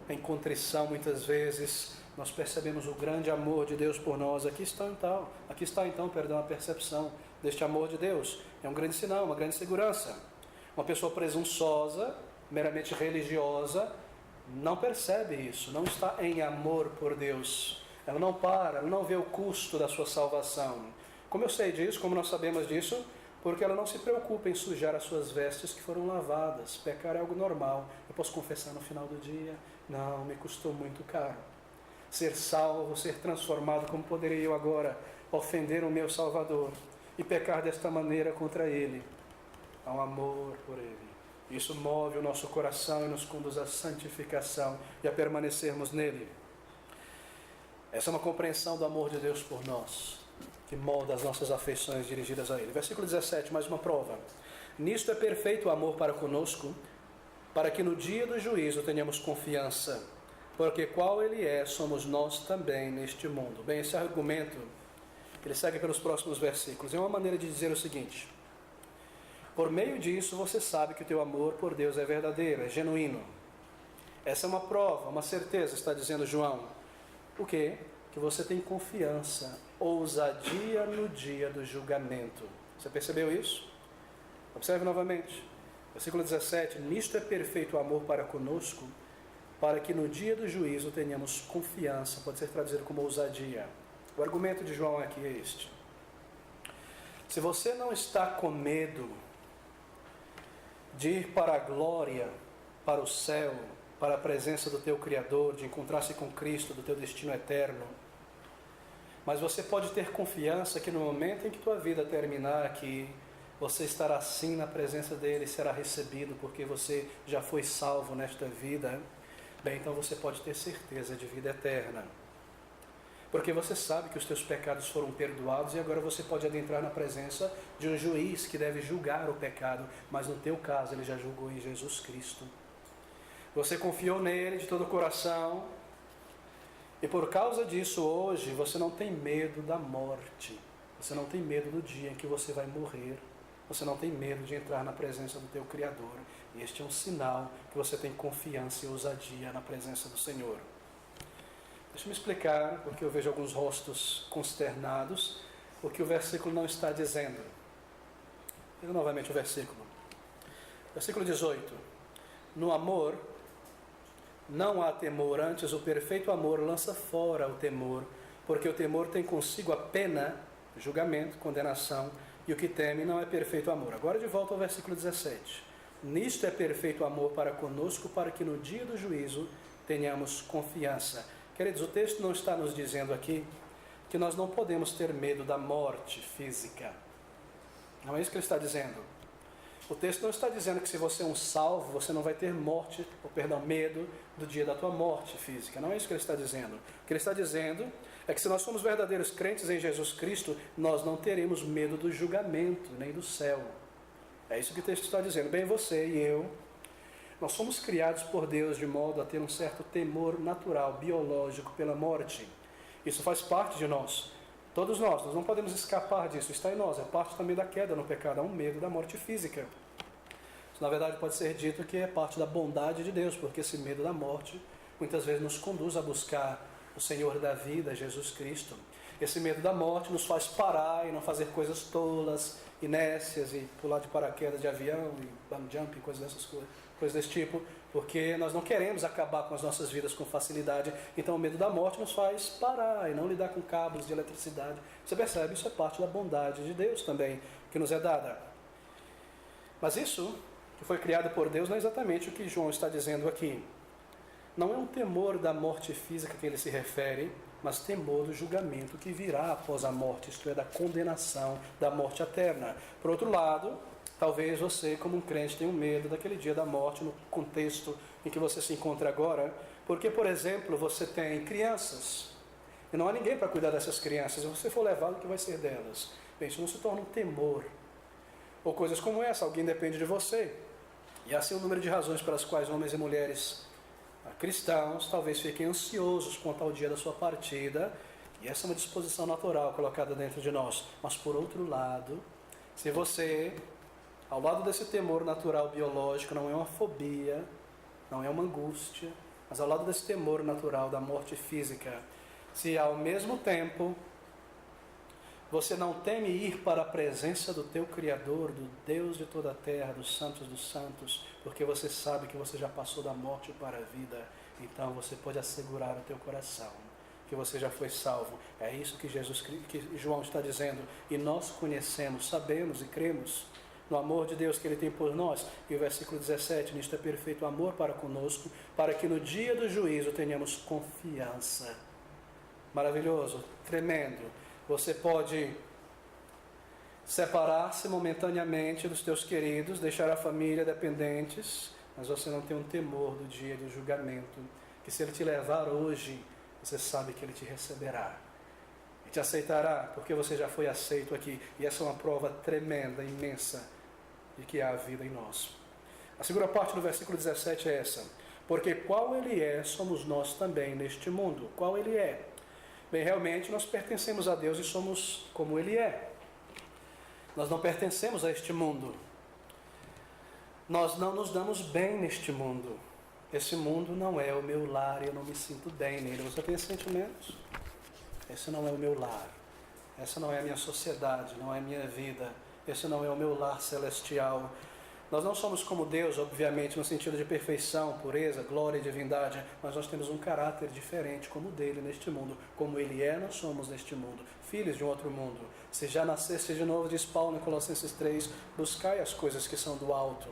em contrição muitas vezes. Nós percebemos o grande amor de Deus por nós. Aqui está então a percepção deste amor de Deus. É um grande sinal, uma grande segurança. Uma pessoa presunçosa, meramente religiosa, não percebe isso, não está em amor por Deus. Ela não vê o custo da sua salvação. Como eu sei disso, como nós sabemos disso? Porque ela não se preocupa em sujar as suas vestes que foram lavadas. Pecar é algo normal. Eu posso confessar no final do dia? Não, me custou muito caro. Ser salvo, ser transformado, como poderia eu agora ofender o meu Salvador e pecar desta maneira contra Ele? Há um amor por Ele. Isso move o nosso coração e nos conduz à santificação e a permanecermos nele. Essa é uma compreensão do amor de Deus por nós, que molda as nossas afeições dirigidas a Ele. Versículo 17, mais uma prova. Nisto é perfeito o amor para conosco, para que no dia do juízo tenhamos confiança, porque qual Ele é, somos nós também neste mundo. Bem, esse argumento, ele segue pelos próximos versículos. É uma maneira de dizer o seguinte: por meio disso você sabe que o teu amor por Deus é verdadeiro, é genuíno. Essa é uma prova, uma certeza, está dizendo João. O quê? Que que você tem confiança, ousadia no dia do julgamento. Você percebeu isso? Observe novamente. Versículo 17. Nisto é perfeito o amor para conosco, para que no dia do juízo tenhamos confiança. Pode ser traduzido como ousadia. O argumento de João aqui é este. Se você não está com medo de ir para a glória, para o céu, para a presença do teu Criador, de encontrar-se com Cristo, do teu destino eterno, mas você pode ter confiança que no momento em que tua vida terminar aqui, você estará sim na presença dele, será recebido porque você já foi salvo nesta vida, bem, então você pode ter certeza de vida eterna. Porque você sabe que os teus pecados foram perdoados e agora você pode adentrar na presença de um juiz que deve julgar o pecado, mas no teu caso ele já julgou em Jesus Cristo. Você confiou nele de todo o coração e por causa disso hoje você não tem medo da morte, você não tem medo do dia em que você vai morrer, você não tem medo de entrar na presença do teu Criador. E este é um sinal que você tem confiança e ousadia na presença do Senhor. Deixa eu me explicar, porque eu vejo alguns rostos consternados, o que o versículo não está dizendo. Veja novamente o versículo. Versículo 18. No amor não há temor, antes o perfeito amor lança fora o temor, porque o temor tem consigo a pena, julgamento, condenação, e o que teme não é perfeito amor. Agora de volta ao versículo 17. Nisto é perfeito amor para conosco, para que no dia do juízo tenhamos confiança. Queridos, o texto não está nos dizendo aqui que nós não podemos ter medo da morte física. Não é isso que ele está dizendo. O texto não está dizendo que se você é um salvo, você não vai ter medo do dia da tua morte física. Não é isso que ele está dizendo. O que ele está dizendo é que se nós somos verdadeiros crentes em Jesus Cristo, nós não teremos medo do julgamento, nem do céu. É isso que o texto está dizendo. Bem, você e eu, nós somos criados por Deus de modo a ter um certo temor natural, biológico pela morte. Isso faz parte de nós. Todos nós não podemos escapar disso, está em nós, é parte também da queda no pecado, há um medo da morte física. Isso, na verdade, pode ser dito que é parte da bondade de Deus, porque esse medo da morte muitas vezes nos conduz a buscar o Senhor da vida, Jesus Cristo. Esse medo da morte nos faz parar e não fazer coisas tolas, inércias, e pular de paraquedas de avião, e bungee jump, coisas desse tipo, porque nós não queremos acabar com as nossas vidas com facilidade. Então o medo da morte nos faz parar e não lidar com cabos de eletricidade. Você percebe? Isso é parte da bondade de Deus também, que nos é dada. Mas isso, que foi criado por Deus, não é exatamente o que João está dizendo aqui. Não é um temor da morte física que ele se refere, mas temor do julgamento que virá após a morte, isto é, da condenação, da morte eterna. Por outro lado, talvez você, como um crente, tenha um medo daquele dia da morte no contexto em que você se encontra agora, porque, por exemplo, você tem crianças, e não há ninguém para cuidar dessas crianças, se você for levado, o que vai ser delas? Bem, isso não se torna um temor. Ou coisas como essa, alguém depende de você. E assim o número de razões pelas quais homens e mulheres cristãos talvez fiquem ansiosos quanto ao dia da sua partida, e essa é uma disposição natural colocada dentro de nós. Mas por outro lado, se você, ao lado desse temor natural biológico, não é uma fobia, não é uma angústia, mas ao lado desse temor natural da morte física, se ao mesmo tempo você não teme ir para a presença do teu Criador, do Deus de toda a terra, dos santos, porque você sabe que você já passou da morte para a vida, então você pode assegurar o teu coração que você já foi salvo. É isso que João está dizendo, e nós conhecemos, sabemos e cremos no amor de Deus que Ele tem por nós. E o versículo 17, nisto é perfeito amor para conosco, para que no dia do juízo tenhamos confiança. Maravilhoso, tremendo. Você pode separar-se momentaneamente dos teus queridos, deixar a família dependentes, mas você não tem um temor do dia do julgamento, que se Ele te levar hoje, você sabe que Ele te receberá e te aceitará, porque você já foi aceito aqui. E essa é uma prova tremenda, imensa, de que há vida em nós. A segunda parte do versículo 17 é essa: porque qual Ele é, somos nós também neste mundo. Qual Ele é? Bem, realmente nós pertencemos a Deus e somos como Ele é. Nós não pertencemos a este mundo. Nós não nos damos bem neste mundo. Esse mundo não é o meu lar e eu não me sinto bem nele. Você tem esses sentimentos? esse não é o meu lar, essa não é a minha sociedade, não é a minha vida, esse não é o meu lar celestial. Nós não somos como Deus, obviamente, no sentido de perfeição, pureza, glória e divindade, mas nós temos um caráter diferente como o dele neste mundo. Como ele é, nós somos neste mundo, filhos de um outro mundo. Se já nasceste de novo, diz Paulo em Colossenses 3, buscai as coisas que são do alto.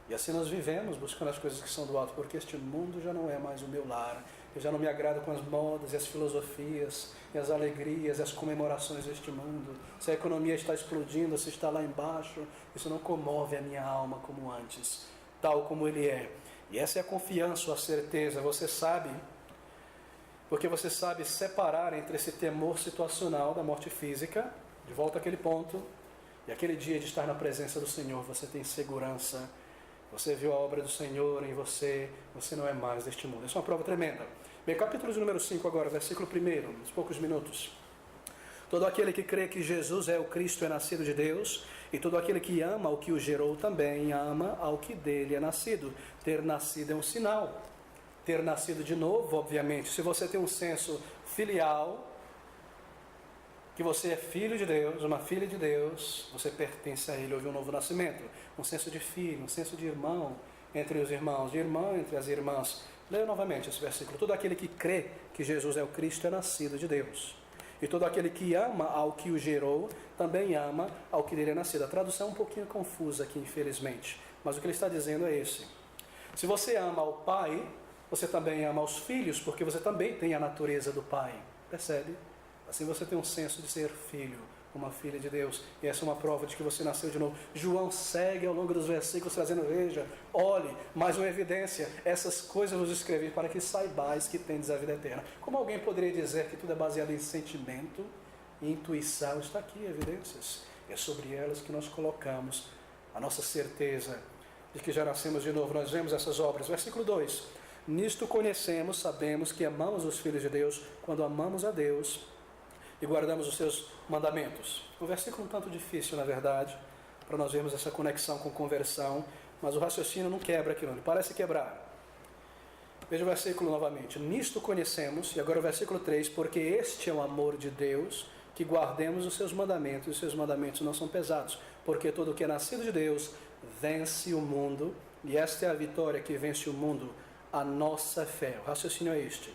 E assim nós vivemos buscando as coisas que são do alto, porque este mundo já não é mais o meu lar. Eu já não me agrado com as modas e as filosofias, e as alegrias e as comemorações deste mundo. Se a economia está explodindo, se está lá embaixo, isso não comove a minha alma como antes, tal como ele é. E essa é a confiança, a certeza. Você sabe, porque você sabe separar entre esse temor situacional da morte física, de volta àquele ponto, e aquele dia de estar na presença do Senhor. Você tem segurança. Você viu a obra do Senhor em você, você não é mais deste mundo. Isso é uma prova tremenda. Bem, capítulo de número 5 agora, versículo 1, uns poucos minutos. Todo aquele que crê que Jesus é o Cristo é nascido de Deus, e todo aquele que ama ao que o gerou também ama ao que dele é nascido. Ter nascido é um sinal. Ter nascido de novo, obviamente. Se você tem um senso filial, que você é filho de Deus, uma filha de Deus, você pertence a Ele, houve um novo nascimento, um senso de filho, um senso de irmão entre os irmãos, de irmã entre as irmãs. Leia novamente esse versículo. Todo aquele que crê que Jesus é o Cristo é nascido de Deus. E todo aquele que ama ao que o gerou, também ama ao que dele é nascido. A tradução é um pouquinho confusa aqui, infelizmente, mas o que ele está dizendo é esse. Se você ama ao Pai, você também ama aos filhos, porque você também tem a natureza do Pai. Percebe? Assim você tem um senso de ser filho, uma filha de Deus. E essa é uma prova de que você nasceu de novo. João segue ao longo dos versículos trazendo, veja, olhe, mais uma evidência. Essas coisas vos escrevi para que saibais que tendes a vida eterna. Como alguém poderia dizer que tudo é baseado em sentimento e intuição? Está aqui, evidências. E é sobre elas que nós colocamos a nossa certeza de que já nascemos de novo. Nós vemos essas obras. Versículo 2. Nisto conhecemos, sabemos que amamos os filhos de Deus quando amamos a Deus e guardamos os seus mandamentos. Um versículo um tanto difícil, na verdade, para nós vermos essa conexão com conversão, mas o raciocínio não quebra aquilo, ele parece quebrar. Veja o versículo novamente. Nisto conhecemos, e agora o versículo 3, porque este é o amor de Deus, que guardemos os seus mandamentos, e os seus mandamentos não são pesados, porque todo o que é nascido de Deus vence o mundo, e esta é a vitória que vence o mundo, a nossa fé. O raciocínio é este.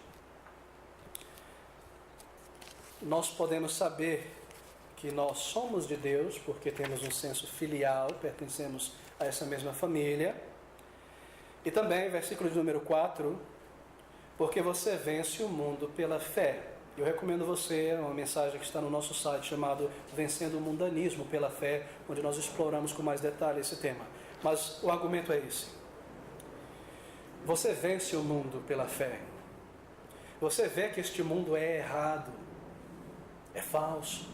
Nós podemos saber que nós somos de Deus, porque temos um senso filial, pertencemos a essa mesma família. E também, versículo de número 4, porque você vence o mundo pela fé. Eu recomendo você uma mensagem que está no nosso site chamado Vencendo o Mundanismo pela Fé, onde nós exploramos com mais detalhe esse tema. Mas o argumento é esse. Você vence o mundo pela fé. Você vê que este mundo é errado. É falso,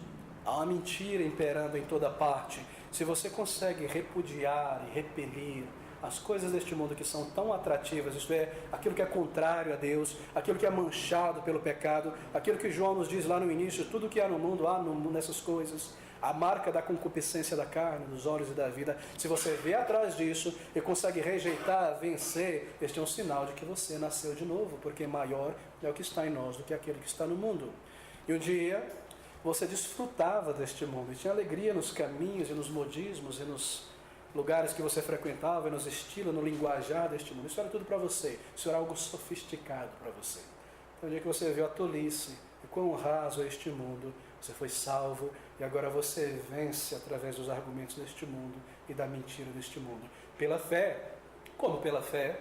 há uma mentira imperando em toda parte. Se você consegue repudiar e repelir as coisas deste mundo que são tão atrativas, isto é, aquilo que é contrário a Deus, aquilo que é manchado pelo pecado, aquilo que João nos diz lá no início, tudo que há no mundo, há nessas coisas, a marca da concupiscência da carne, dos olhos e da vida. Se você vê atrás disso e consegue rejeitar, vencer, este é um sinal de que você nasceu de novo, porque maior é o que está em nós do que aquele que está no mundo. E um dia você desfrutava deste mundo, e tinha alegria nos caminhos e nos modismos e nos lugares que você frequentava, e nos estilos, no linguajar deste mundo. Isso era tudo para você, isso era algo sofisticado para você. Então, o dia que você viu a tolice e quão raso é este mundo, você foi salvo e agora você vence através dos argumentos deste mundo e da mentira deste mundo. Pela fé. Como pela fé?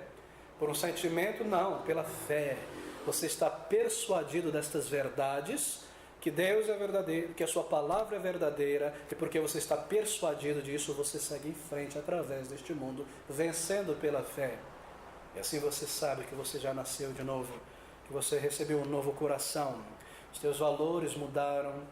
Por um sentimento? Não, pela fé. Você está persuadido destas verdades, que Deus é verdadeiro, que a sua palavra é verdadeira, e porque você está persuadido disso, você segue em frente através deste mundo, vencendo pela fé. E assim você sabe que você já nasceu de novo, que você recebeu um novo coração, os teus valores mudaram,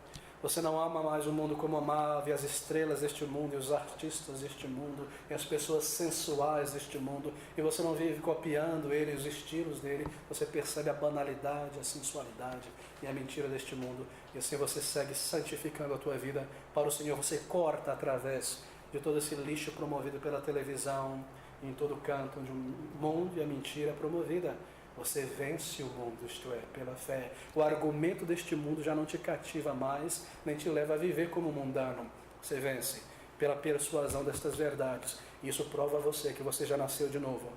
você não ama mais o mundo como amava, e as estrelas deste mundo, e os artistas deste mundo, e as pessoas sensuais deste mundo, e você não vive copiando ele, os estilos dele, você percebe a banalidade, a sensualidade e a mentira deste mundo, e assim você segue santificando a tua vida para o Senhor. Você corta através de todo esse lixo promovido pela televisão, em todo canto, onde o mundo e a mentira é promovida. Você vence o mundo, isto é, pela fé. O argumento deste mundo já não te cativa mais, nem te leva a viver como mundano. Você vence pela persuasão destas verdades. Isso prova a você que você já nasceu de novo.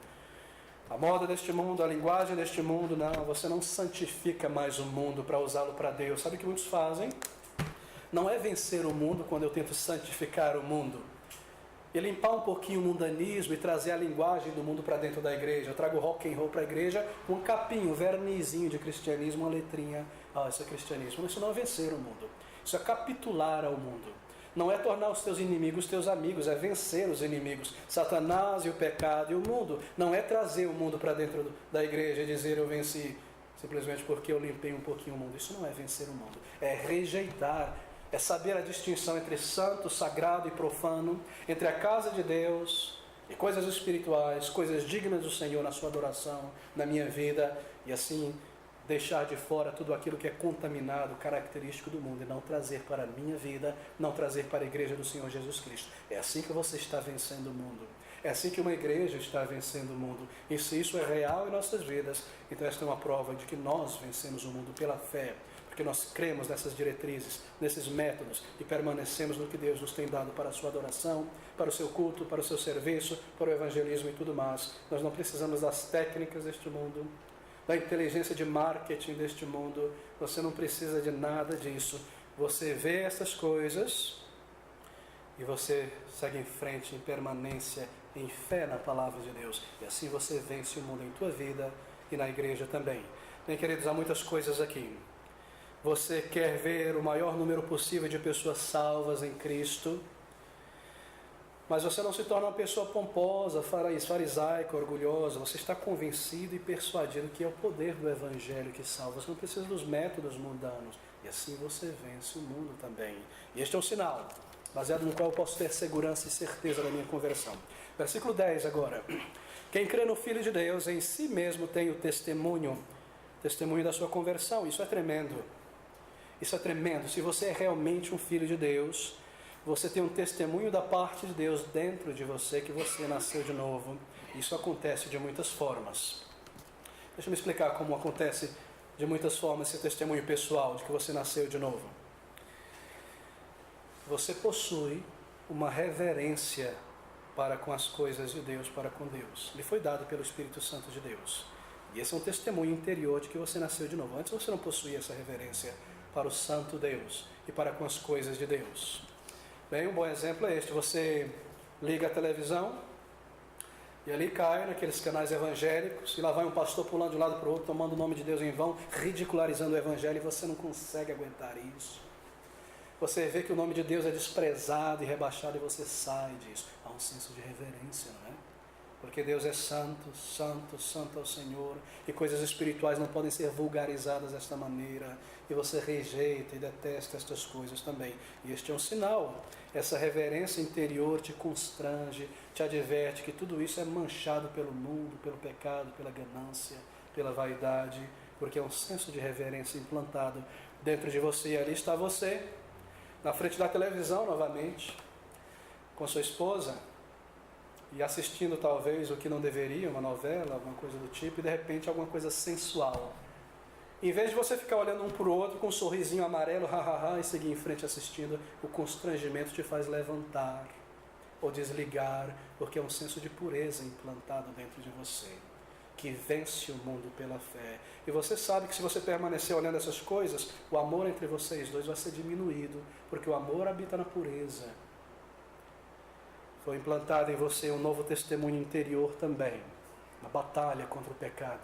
A moda deste mundo, a linguagem deste mundo, não, você não santifica mais o mundo para usá-lo para Deus. Sabe o que muitos fazem? Não é vencer o mundo quando eu tento santificar o mundo. E limpar um pouquinho o mundanismo e trazer a linguagem do mundo para dentro da igreja. Eu trago rock and roll para a igreja, um capinho, um vernizinho de cristianismo, uma letrinha. Isso é cristianismo. Isso não é vencer o mundo. Isso é capitular ao mundo. Não é tornar os teus inimigos teus amigos, é vencer os inimigos. Satanás e o pecado e o mundo. Não é trazer o mundo para dentro da igreja e dizer eu venci simplesmente porque eu limpei um pouquinho o mundo. Isso não é vencer o mundo. É rejeitar. É saber a distinção entre santo, sagrado e profano, entre a casa de Deus e coisas espirituais, coisas dignas do Senhor na sua adoração, na minha vida, e assim deixar de fora tudo aquilo que é contaminado, característico do mundo, e não trazer para a minha vida, não trazer para a igreja do Senhor Jesus Cristo. É assim que você está vencendo o mundo. É assim que uma igreja está vencendo o mundo. E se isso é real em nossas vidas, então esta é uma prova de que nós vencemos o mundo pela fé. Porque nós cremos nessas diretrizes, nesses métodos e permanecemos no que Deus nos tem dado para a sua adoração, para o seu culto, para o seu serviço, para o evangelismo e tudo mais. Nós não precisamos das técnicas deste mundo, da inteligência de marketing deste mundo. Você não precisa de nada disso. Você vê essas coisas e você segue em frente, em permanência, em fé na palavra de Deus. E assim você vence o mundo em tua vida e na igreja também. Bem, queridos, há muitas coisas aqui. Você quer ver o maior número possível de pessoas salvas em Cristo, mas você não se torna uma pessoa pomposa, farisaica, orgulhosa. Você está convencido e persuadido que é o poder do Evangelho que salva. Você não precisa dos métodos mundanos. E assim você vence o mundo também. E este é um sinal, baseado no qual eu posso ter segurança e certeza da minha conversão. Versículo 10 agora. Quem crê no Filho de Deus, em si mesmo tem o testemunho da sua conversão. Isso é tremendo. Isso é tremendo. Se você é realmente um filho de Deus, você tem um testemunho da parte de Deus dentro de você que você nasceu de novo. Isso acontece de muitas formas. Deixa eu me explicar como acontece de muitas formas esse testemunho pessoal de que você nasceu de novo. Você possui uma reverência para com as coisas de Deus, para com Deus. Lhe foi dado pelo Espírito Santo de Deus. E esse é um testemunho interior de que você nasceu de novo. Antes você não possuía essa reverência para o Santo Deus e para com as coisas de Deus. Bem, um bom exemplo é este. Você liga a televisão e ali cai naqueles canais evangélicos e lá vai um pastor pulando de um lado para o outro, tomando o nome de Deus em vão, ridicularizando o Evangelho, e você não consegue aguentar isso. Você vê que o nome de Deus é desprezado e rebaixado e você sai disso. Há um senso de reverência, não é? Porque Deus é santo, santo, santo é o Senhor, e coisas espirituais não podem ser vulgarizadas desta maneira, e você rejeita e detesta estas coisas também. E este é um sinal. Essa reverência interior te constrange, te adverte que tudo isso é manchado pelo mundo, pelo pecado, pela ganância, pela vaidade, porque é um senso de reverência implantado dentro de você. E ali está você, na frente da televisão novamente, com sua esposa, e assistindo talvez o que não deveria, uma novela, alguma coisa do tipo, e de repente alguma coisa sensual. Em vez de você ficar olhando um para o outro com um sorrisinho amarelo, e seguir em frente assistindo, o constrangimento te faz levantar ou desligar, porque é um senso de pureza implantado dentro de você, que vence o mundo pela fé. E você sabe que se você permanecer olhando essas coisas, o amor entre vocês dois vai ser diminuído, porque o amor habita na pureza. Foi implantado em você um novo testemunho interior também. Uma batalha contra o pecado.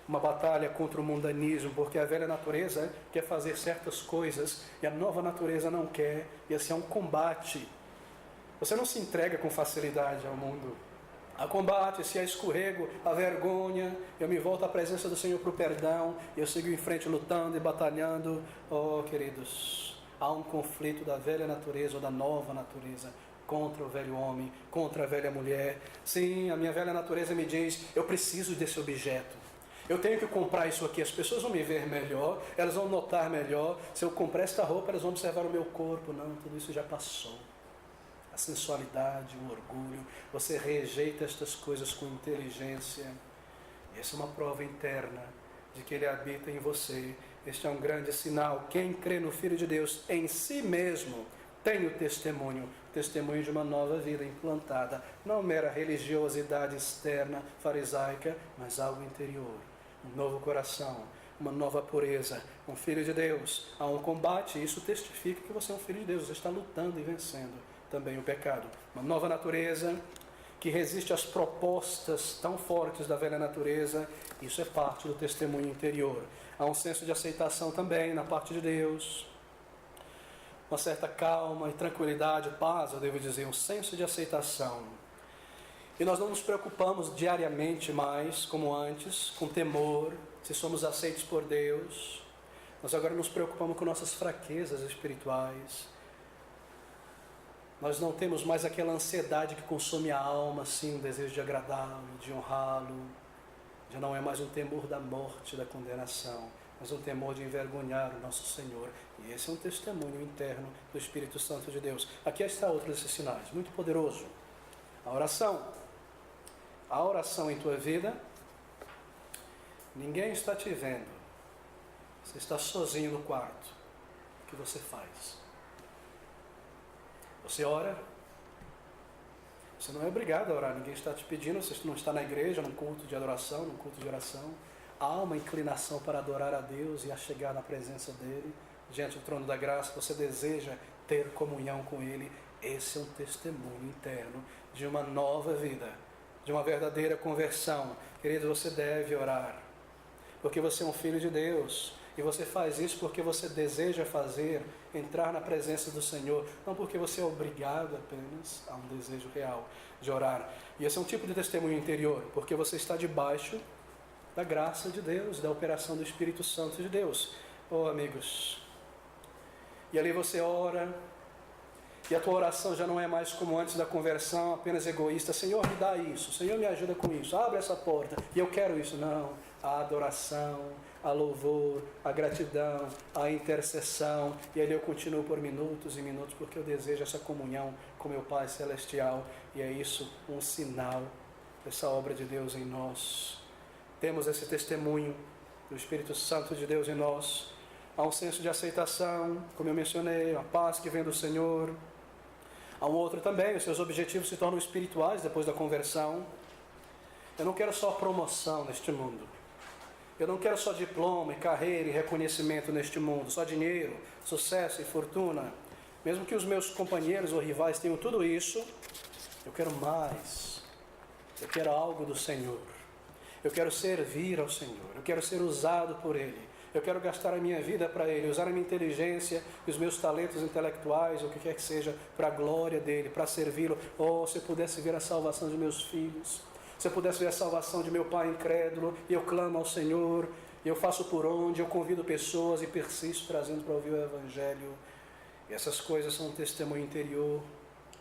Uma batalha contra o mundanismo, porque a velha natureza quer fazer certas coisas e a nova natureza não quer. E assim é um combate. Você não se entrega com facilidade ao mundo. Há combate, se há escorrego, há vergonha, eu me volto à presença do Senhor para o perdão, e eu sigo em frente lutando e batalhando. Oh, queridos, há um conflito da velha natureza ou da nova natureza contra o velho homem, contra a velha mulher. Sim, a minha velha natureza me diz, eu preciso desse objeto. Eu tenho que comprar isso aqui, as pessoas vão me ver melhor, elas vão notar melhor. Se eu comprar esta roupa, elas vão observar o meu corpo. Não, tudo isso já passou. A sensualidade, o orgulho, você rejeita estas coisas com inteligência. E essa é uma prova interna de que Ele habita em você. Este é um grande sinal. Quem crê no Filho de Deus em si mesmo tem o testemunho de uma nova vida implantada. Não mera religiosidade externa, farisaica, mas algo interior. Um novo coração, uma nova pureza. Um filho de Deus. Há um combate, e isso testifica que você é um filho de Deus. Você está lutando e vencendo também o pecado. Uma nova natureza que resiste às propostas tão fortes da velha natureza. Isso é parte do testemunho interior. Há um senso de aceitação também na parte de Deus. Uma certa calma e tranquilidade, paz, eu devo dizer, um senso de aceitação. E nós não nos preocupamos diariamente mais, como antes, com temor, se somos aceitos por Deus. Nós agora nos preocupamos com nossas fraquezas espirituais. Nós não temos mais aquela ansiedade que consome a alma, assim, o desejo de agradá-lo, de honrá-lo. Já não é mais um temor da morte, da condenação, mas um temor de envergonhar o nosso Senhor. E esse é um testemunho interno do Espírito Santo de Deus. Aqui está outro desses sinais, muito poderoso. A oração. A oração em tua vida, ninguém está te vendo. Você está sozinho no quarto. O que você faz? Você ora. Você não é obrigado a orar, ninguém está te pedindo, você não está na igreja, num culto de adoração, num culto de oração. Há uma inclinação para adorar a Deus e a chegar na presença dEle, diante do trono da graça. Você deseja ter comunhão com Ele. Esse é um testemunho interno de uma nova vida, de uma verdadeira conversão. Querido, você deve orar, porque você é um filho de Deus. E você faz isso porque você deseja entrar na presença do Senhor, não porque você é obrigado apenas a um desejo real de orar. E esse é um tipo de testemunho interior, porque você está debaixo da graça de Deus, da operação do Espírito Santo de Deus. Oh, amigos, e ali você ora, e a tua oração já não é mais como antes da conversão, apenas egoísta. Senhor, me dá isso, Senhor, me ajuda com isso, abre essa porta, e eu quero isso. Não, a adoração, a louvor, a gratidão, a intercessão, e ali eu continuo por minutos e minutos, porque eu desejo essa comunhão com meu Pai Celestial, e é isso um sinal dessa obra de Deus em nós. Temos esse testemunho do Espírito Santo de Deus em nós. Há um senso de aceitação, como eu mencionei, a paz que vem do Senhor. Há um outro também, os seus objetivos se tornam espirituais depois da conversão. Eu não quero só promoção neste mundo. Eu não quero só diploma, e carreira e reconhecimento neste mundo, só dinheiro, sucesso e fortuna. Mesmo que os meus companheiros ou rivais tenham tudo isso, eu quero mais. Eu quero algo do Senhor. Eu quero servir ao Senhor. Eu quero ser usado por Ele. Eu quero gastar a minha vida para Ele, usar a minha inteligência e os meus talentos intelectuais, ou o que quer que seja, para a glória dEle, para servi-lo. Oh, se eu pudesse ver a salvação de meus filhos, se eu pudesse ver a salvação de meu pai incrédulo, e eu clamo ao Senhor, e eu faço por onde, eu convido pessoas e persisto trazendo para ouvir o Evangelho. E essas coisas são um testemunho interior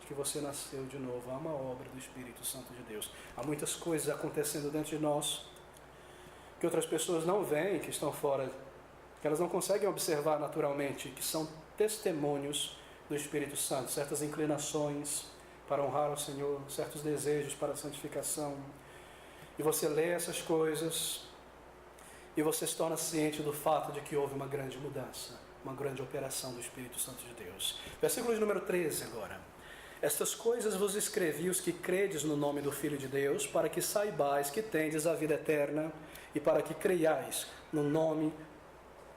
de que você nasceu de novo. Há uma obra do Espírito Santo de Deus. Há muitas coisas acontecendo dentro de nós que outras pessoas não veem, que estão fora, que elas não conseguem observar naturalmente, que são testemunhos do Espírito Santo. Certas inclinações para honrar ao Senhor, certos desejos para a santificação. E você lê essas coisas e você se torna ciente do fato de que houve uma grande mudança, uma grande operação do Espírito Santo de Deus. Versículo de número 13 agora. Estas coisas vos escrevi os que credes no nome do Filho de Deus, para que saibais que tendes a vida eterna e para que creiais no nome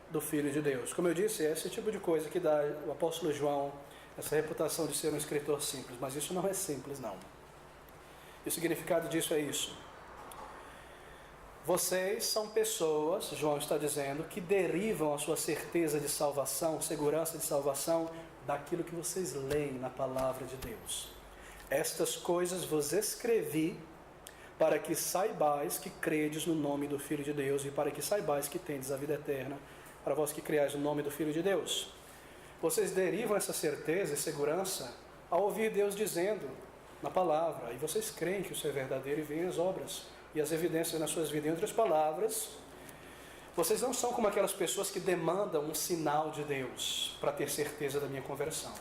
do Filho de Deus. Como eu disse, é esse tipo de coisa que dá o apóstolo João essa reputação de ser um escritor simples, mas isso não é simples, não. E o significado disso é isso. Vocês são pessoas, João está dizendo, que derivam a sua certeza de salvação, segurança de salvação, daquilo que vocês leem na palavra de Deus. Estas coisas vos escrevi para que saibais que credes no nome do Filho de Deus e para que saibais que tendes a vida eterna, para vós que criais no nome do Filho de Deus. Vocês derivam essa certeza e segurança ao ouvir Deus dizendo na palavra, e vocês creem que isso é verdadeiro e veem as obras e as evidências nas suas vidas. Em outras palavras, vocês não são como aquelas pessoas que demandam um sinal de Deus para ter certeza da minha conversão.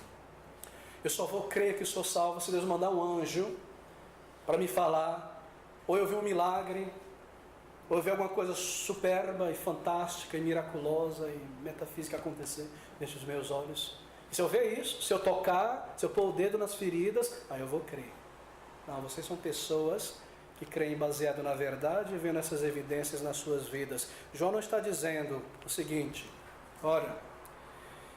Eu só vou crer que sou salvo se Deus mandar um anjo para me falar, ou eu vi um milagre, Houve alguma coisa superba e fantástica e miraculosa e metafísica acontecer nestes meus olhos. E se eu ver isso, se eu tocar, se eu pôr o dedo nas feridas, aí eu vou crer. Não, vocês são pessoas que creem baseado na verdade e vendo essas evidências nas suas vidas. João não está dizendo o seguinte: olha,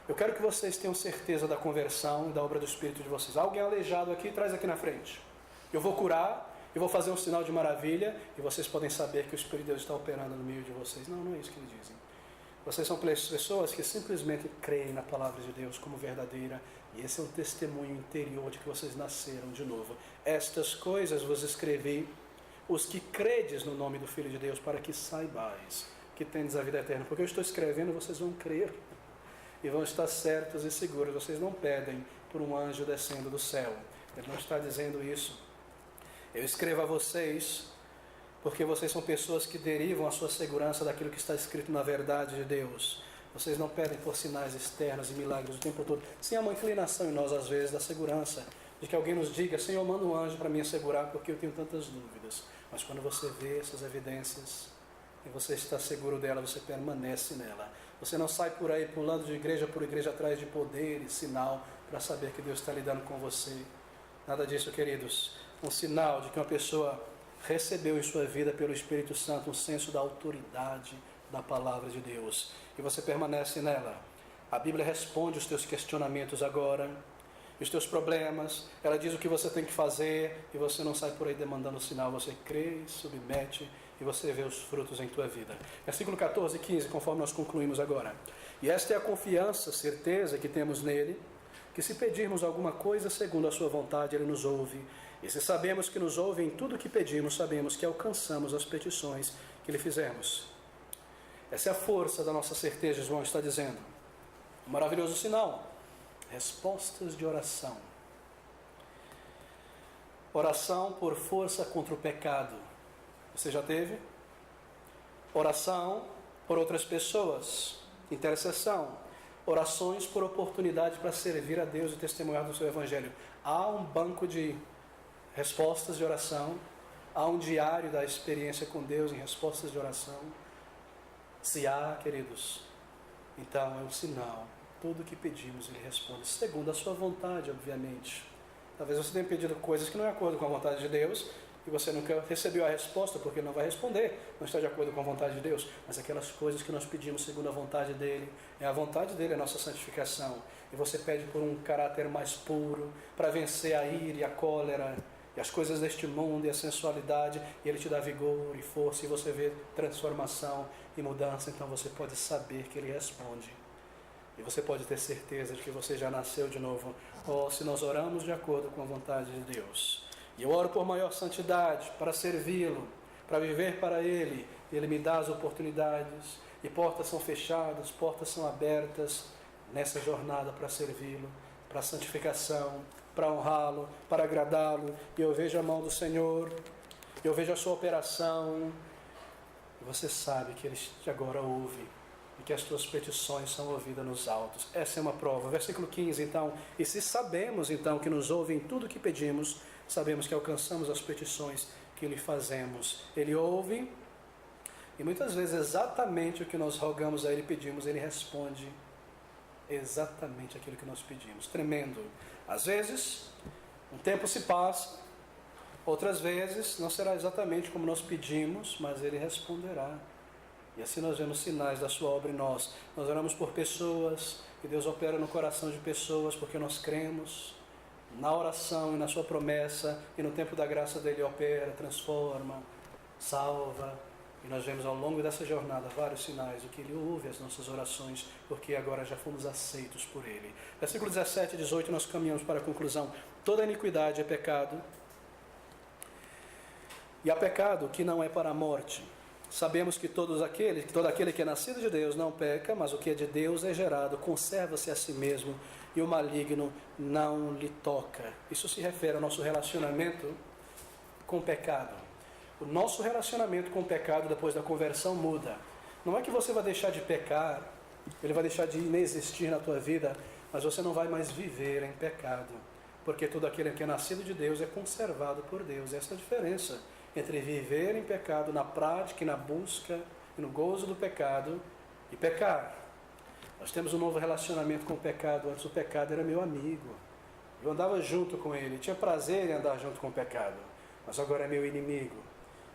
eu quero que vocês tenham certeza da conversão e da obra do Espírito de vocês. Alguém aleijado aqui, traz aqui na frente. Eu vou curar, eu vou fazer um sinal de maravilha e vocês podem saber que o Espírito de Deus está operando no meio de vocês. Não, não é isso que eles dizem. Vocês são pessoas que simplesmente creem na palavra de Deus como verdadeira, e esse é um testemunho interior de que vocês nasceram de novo. Estas coisas vos escrevi, os que credes no nome do Filho de Deus, para que saibais que tendes a vida eterna. Porque eu estou escrevendo, vocês vão crer e vão estar certos e seguros. Vocês não pedem por um anjo descendo do céu. Ele não está dizendo isso. Eu escrevo a vocês porque vocês são pessoas que derivam a sua segurança daquilo que está escrito na verdade de Deus. Vocês não pedem por sinais externos e milagres o tempo todo. Sim, há uma inclinação em nós às vezes da segurança, de que alguém nos diga: Senhor, manda um anjo para me assegurar porque eu tenho tantas dúvidas. Mas quando você vê essas evidências e você está seguro dela, você permanece nela. Você não sai por aí pulando de igreja por igreja atrás de poder e sinal para saber que Deus está lidando com você. Nada disso, queridos. Um sinal de que uma pessoa recebeu em sua vida pelo Espírito Santo um senso da autoridade da palavra de Deus. E você permanece nela. A Bíblia responde os teus questionamentos agora, os teus problemas. Ela diz o que você tem que fazer e você não sai por aí demandando sinal. Você crê, submete e você vê os frutos em tua vida. Versículo 14 e 15, conforme nós concluímos agora. E esta é a confiança, certeza que temos nele, que se pedirmos alguma coisa segundo a sua vontade, ele nos ouve. E se sabemos que nos ouve em tudo o que pedimos, sabemos que alcançamos as petições que lhe fizemos. Essa é a força da nossa certeza, João está dizendo. Um maravilhoso sinal. Respostas de oração. Oração por força contra o pecado. Você já teve? Oração por outras pessoas. Intercessão. Orações por oportunidade para servir a Deus e testemunhar do seu Evangelho. Há um banco de respostas de oração. Há um diário da experiência com Deus em respostas de oração. Se há, queridos, então é um sinal. Tudo o que pedimos Ele responde, segundo a sua vontade, obviamente. Talvez você tenha pedido coisas que não é de acordo com a vontade de Deus e você nunca recebeu a resposta porque Ele não vai responder, não está de acordo com a vontade de Deus. Mas aquelas coisas que nós pedimos segundo a vontade dEle, é a vontade dEle, a nossa santificação. E você pede por um caráter mais puro, para vencer a ira e a cólera, e as coisas deste mundo e a sensualidade, e Ele te dá vigor e força, e você vê transformação e mudança. Então você pode saber que Ele responde. E você pode ter certeza de que você já nasceu de novo. Ou se nós oramos de acordo com a vontade de Deus. E eu oro por maior santidade, para servi-lo, para viver para Ele. E Ele me dá as oportunidades. E portas são fechadas, portas são abertas nessa jornada para servi-lo, para a santificação, para honrá-lo, para agradá-lo. E eu vejo a mão do Senhor, eu vejo a sua operação. E você sabe que Ele agora ouve. E que as tuas petições são ouvidas nos altos. Essa é uma prova. Versículo 15, então. E se sabemos, então, que nos ouve em tudo o que pedimos, sabemos que alcançamos as petições que lhe fazemos. Ele ouve, e muitas vezes exatamente o que nós rogamos a Ele, pedimos, Ele responde exatamente aquilo que nós pedimos. Tremendo. Às vezes, um tempo se passa, outras vezes não será exatamente como nós pedimos, mas Ele responderá. E assim nós vemos sinais da sua obra em nós. Nós oramos por pessoas, e Deus opera no coração de pessoas, porque nós cremos na oração e na sua promessa, e no tempo da graça dele opera, transforma, salva. E nós vemos ao longo dessa jornada vários sinais de que Ele ouve as nossas orações, porque agora já fomos aceitos por Ele. Versículo 17 e 18, nós caminhamos para a conclusão. Toda iniquidade é pecado, e há pecado que não é para a morte. Sabemos que todo aquele que é nascido de Deus não peca, mas o que é de Deus é gerado, conserva-se a si mesmo, e o maligno não lhe toca. Isso se refere ao nosso relacionamento com o pecado. O nosso relacionamento com o pecado depois da conversão muda. Não é que você vai deixar de pecar, ele vai deixar de inexistir na tua vida, mas você não vai mais viver em pecado. Porque todo aquele que é nascido de Deus é conservado por Deus. Essa é a diferença entre viver em pecado, na prática e na busca e no gozo do pecado e pecar. Nós temos um novo relacionamento com o pecado. Antes o pecado era meu amigo. Eu andava junto com ele, tinha prazer em andar junto com o pecado. Mas agora é meu inimigo.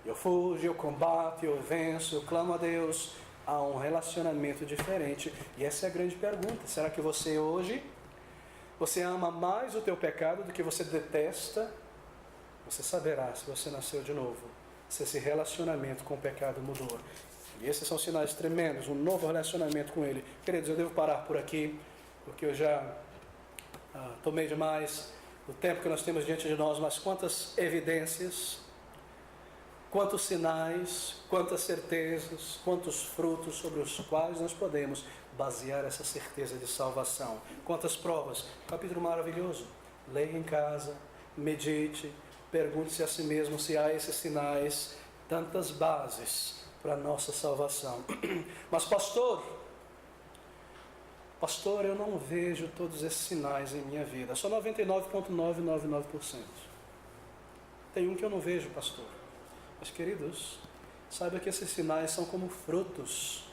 Eu fujo, eu combato, eu venço, eu clamo a Deus. Há um relacionamento diferente. E essa é a grande pergunta. Será que você hoje, você ama mais o teu pecado do que você detesta? Você saberá se você nasceu de novo, se esse relacionamento com o pecado mudou. E esses são sinais tremendos, um novo relacionamento com Ele. Queridos, eu devo parar por aqui, porque eu já tomei demais o tempo que nós temos diante de nós, mas quantas evidências, quantos sinais, quantas certezas, quantos frutos sobre os quais nós podemos basear essa certeza de salvação. Quantas provas. Capítulo maravilhoso. Leia em casa, medite, pergunte-se a si mesmo se há esses sinais, tantas bases para a nossa salvação. Mas pastor, eu não vejo todos esses sinais em minha vida. Só 99,999%. Tem um que eu não vejo, pastor. Mas queridos, saiba que esses sinais são como frutos.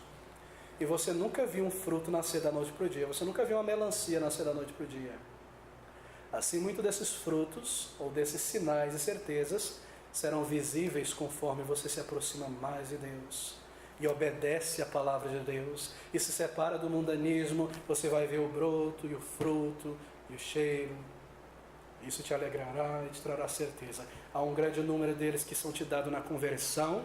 E você nunca viu um fruto nascer da noite para o dia. Você nunca viu uma melancia nascer da noite para o dia. Assim, muitos desses frutos, ou desses sinais e certezas, serão visíveis conforme você se aproxima mais de Deus e obedece à palavra de Deus e se separa do mundanismo. Você vai ver o broto e o fruto e o cheiro. Isso te alegrará e te trará certeza. Há um grande número deles que são te dados na conversão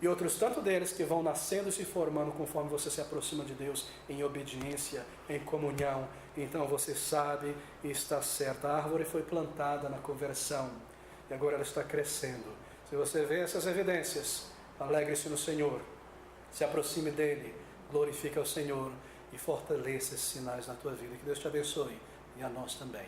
e outros tanto deles que vão nascendo e se formando conforme você se aproxima de Deus em obediência, em comunhão. Então você sabe e está certo. A árvore foi plantada na conversão e agora ela está crescendo. Se você vê essas evidências, alegre-se no Senhor, se aproxime dEle, glorifique ao Senhor e fortaleça esses sinais na tua vida. Que Deus te abençoe e a nós também.